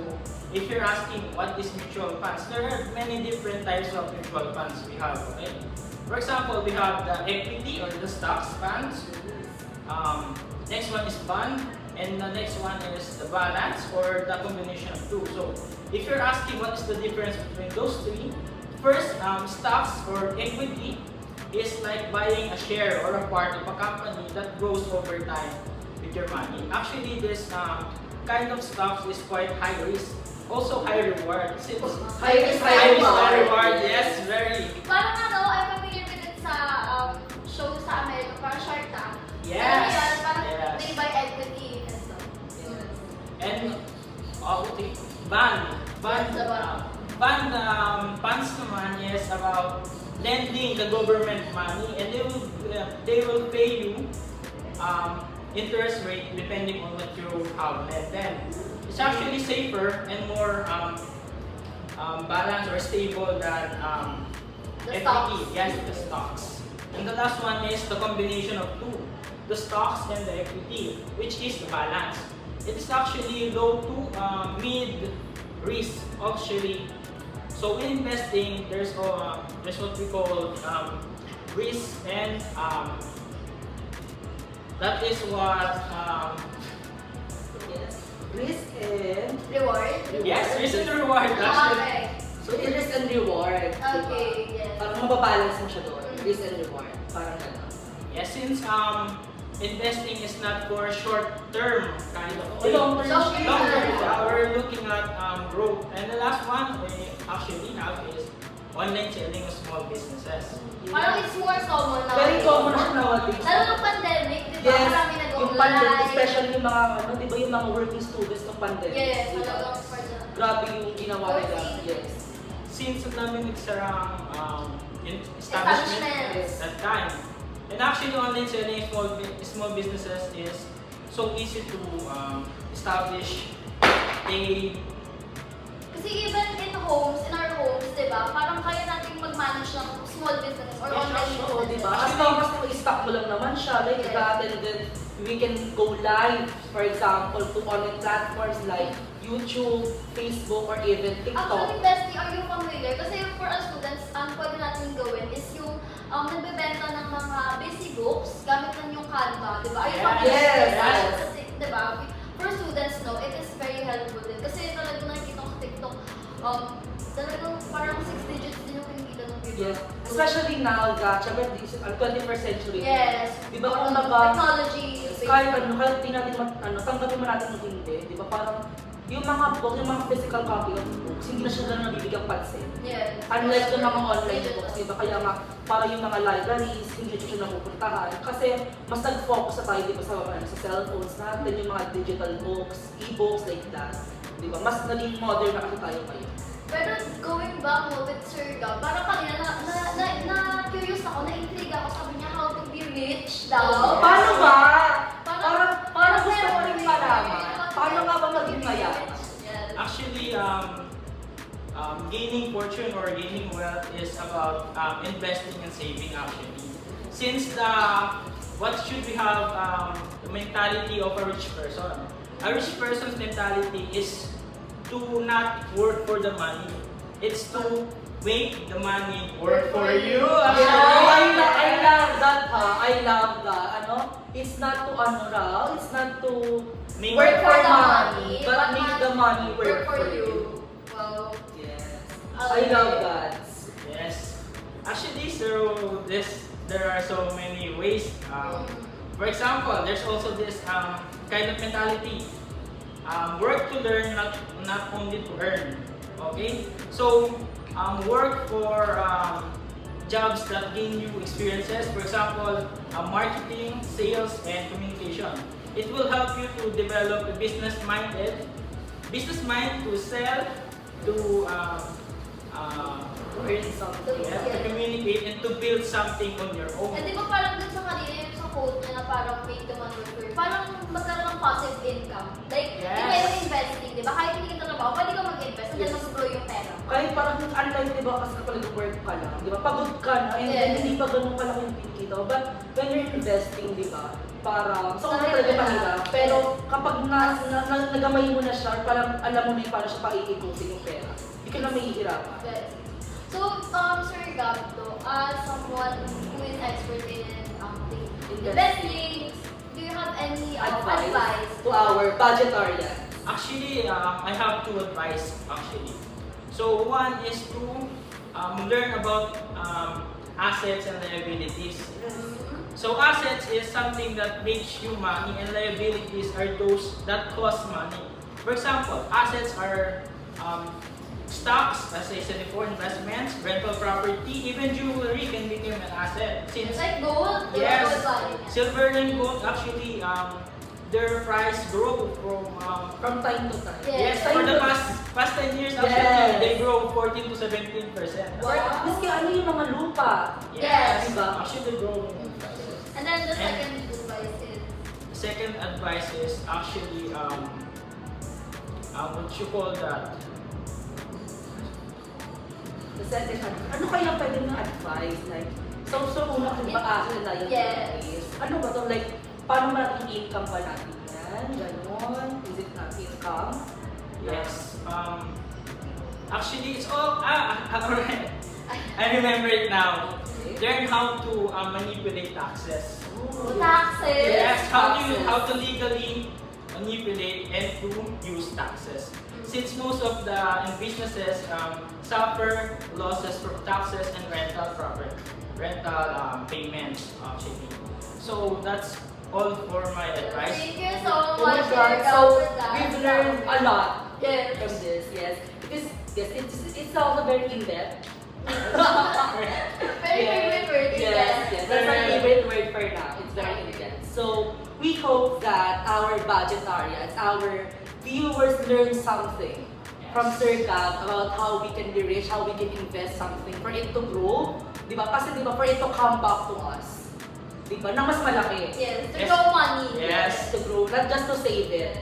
if you're asking what is mutual funds, there are many different types of mutual funds we have. Okay? For example, we have the equity or the stocks funds. Next one is bond, and the next one is the balance or the combination of two. So if you're asking what is the difference between those three, first, stocks or equity is like buying a share or a part of a company that grows over time with your money. Actually, this kind of stocks is quite high risk, also high reward. Since High risk, high risk, reward. high reward, yes, very. Parang I'm familiar with it sa show sa Amerika, parang Shark Tank. Yes, Parang yes. they buy equity and stuff. And okay, bond What's the bond? funds naman is about lending the government money, and they will pay you interest rate depending on what you have lent them. It's actually safer and more balanced or stable than The equity. stocks. Yes, the stocks. And the last one is the combination of two, the stocks and the equity, which is the balance. It is actually low to mid risk actually. So in investing, there's what we call risk and that is what Yes. Risk and... Reward? yes, risk and reward actually. Okay. So, risk and reward. diba? Okay, yes. Parang mababalance mo siya doon. Risk and reward. Parang gano'n. Yes, since investing is not for short-term kind of thing. Long term. Long term. Long term, we're looking at growth. And the last one, actually have is online selling of small businesses. Parang it's more common now. Very common na siya nowadays. Lalo ng pandemic, di ba? Yes, Marami yung pandemic, nag-online. especially yung mga, ano, di ba yung mga working students ng pandemic? Yes, Di ba? talagang for the... Grabe yung ginawa nila. Working. Yes. Since ang dami nagsarang Establishments. establishment that time. And actually, online selling small businesses is so easy to establish. They Kasi even in our homes, di ba? Parang kaya natin mag-manage ng small business or Yes, online Oo, business. di ba? As long as i-stock mo lang naman siya, like Yes. that, and then we can go live, for example, to online platforms like YouTube, Facebook, or even Actually, TikTok. bestie, are you familiar? Kasi for us students, ang pwede natin gawin is yung nagbebenta ng mga basic books gamit lang yung Canva, di ba? Are you Yes. familiar Yes, with that? yes. Kasi, di ba? For students, no, it is very helpful din. Kasi talagang nakikita ko sa TikTok, talagang parang 6 digits din yung kinikita ng people. Yes. Especially now that, syempre, 21st century. Yes. Di ba kung naga, Technology. kahit ano, kahit di natin, tanggapin mo natin ng hindi, di ba parang, yung mga books, yung mga physical copy of books, hindi na siya lang nabibigyang pansin. Yes. Unlike yung mga online Digital. books, diba? Kaya nga, para yung mga libraries, hindi siya napupuntahan. Kasi mas nag-focus na tayo, diba, sa cellphones natin, yung mga digital books, e-books, like that. Diba? Mas naging modern na kasi tayo ngayon. Pero going back mo with Sir Gab, parang kanina na-curious ako, na-intrigue ako, sabi niya how to be rich daw. Paano ba? Parang- Parang gusto ko rin malaman. Paano nga ba maging mayaman? Yes. actually gaining fortune or gaining wealth is about investing and saving actually. Since what should we have the mentality of a rich person? A rich person's mentality is to not work for the money. It's to make the money work for you. Yeah, I love that, ha? I love that. Ano? It's not to it's not to Make work for the money, but make the money work for you. Wow. Yes. I love that. Yes. Actually, so there are so many ways. For example, there's also this kind of mentality. Work to learn, not only to earn. Okay? So, work for jobs that gain you experiences. For example, marketing, sales, and communication. It will help you to develop a business mind to sell, to Earn something. yeah, to communicate and to build something on your own. Eh, di ba parang dun sa kanina yung sa quote niya na parang make the money work for you, parang magkaroon ng passive income. Like, Yes. yung meron investing, di ba? Kahit hindi ka trabaho, pwede ka mag-invest and then Yes. mag-grow yung pera. Kahit parang unlike, di ba, kasi kapag nag-work ka lang, di ba, pagod ka na, and then Yes. hindi pa ganun kalaki yung kinikita mo. But when you're investing, di ba, parang, so Sanay talaga ka na. mahirap. Pero kapag nagamay mo na siya, parang alam mo na yung paano siya paiikutin yung pera. Hindi ka na mahihirapan. Yes. So, Sir Gabdo, as someone who is expert in investing, do you have any advice? To our budgetarian. Actually, I have two advice actually. So one is to learn about assets and liabilities. So assets is something that makes you money, and liabilities are those that cost money. For example, assets are stocks, as I said before, investments, rental property, even jewelry can become an asset. It's Since like gold, di ba? yes, Gold value niya. silver and gold actually their price grow From time to time. Yes. yes, for the past 10 years actually Yes. they grow 14 to 17%. Wow. Maski ano yung mga lupa. Yes. Diba? Actually they grow. And then the second advice is, Second advice is actually what you call that? The second, ano kaya pwede ng advice? Like, so una kung ba na tayo Yes. ano ba to? Like, paano ba natin income ba natin yan? Ganon? Is it not income? Yes. Actually it's all alright. I remember it now. Learn how to manipulate taxes. taxes. Yes, how to legally manipulate and to use taxes. Since most of the businesses suffer losses from taxes and rental payments actually. So that's all for my advice. Thank you so Oh my much, God. Sir So, Gab, for that. we've learned a lot Yes. from this, yes. Because Yes, it's also very in-depth. Very favorite word, Yes. That's our favorite word for now. It's very in-depth. So, we hope that our budgetarians, our viewers learn something from Sir Gab about how we can be rich, how we can invest something for it to grow. Diba? Kasi diba, for it to come back to us. Diba? Na mas malaki. Yes, to Yes. grow money. Yes. To grow, not just to save it,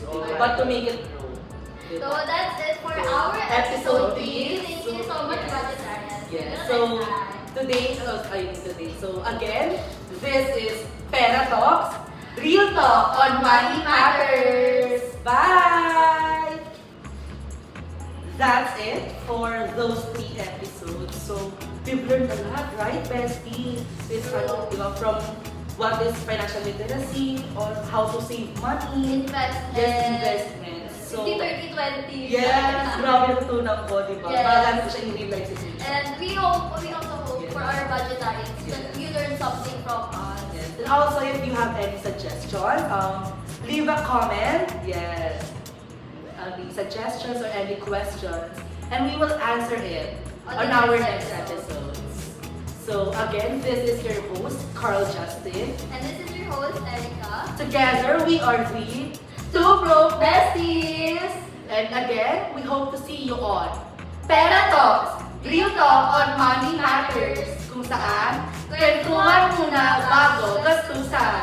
Alright. but to make it grow. So Diba? that's it for So, our episode episode 3. 3. Thank you so much, Budgetarians. Yes. Till So next time. today. So again, this is Pera Talks, real talk on money matters. Bye. That's it for those 3 episodes. So we've learned a lot, right, bestie? It's from what is financial literacy, or how to save money, Investment. yes, investments. So 30-20. yes, grabe natutunan ko, di ba? Yes. Parang ko siya in real life situation. And we also hope for our budgetarians that Yes. you learn something from us. Yes. And also, if you have any suggestions, leave a comment. Yes. Any suggestions or any questions, and we will answer it on our next episodes. So again, this is your host, Carl Justin. And this is your host, Erica. Together, we are the Two Broke Besties. And again, we hope to see you on Pera Talks, real talk on money matters. Kung saan, kwentuhan muna bago gastusan.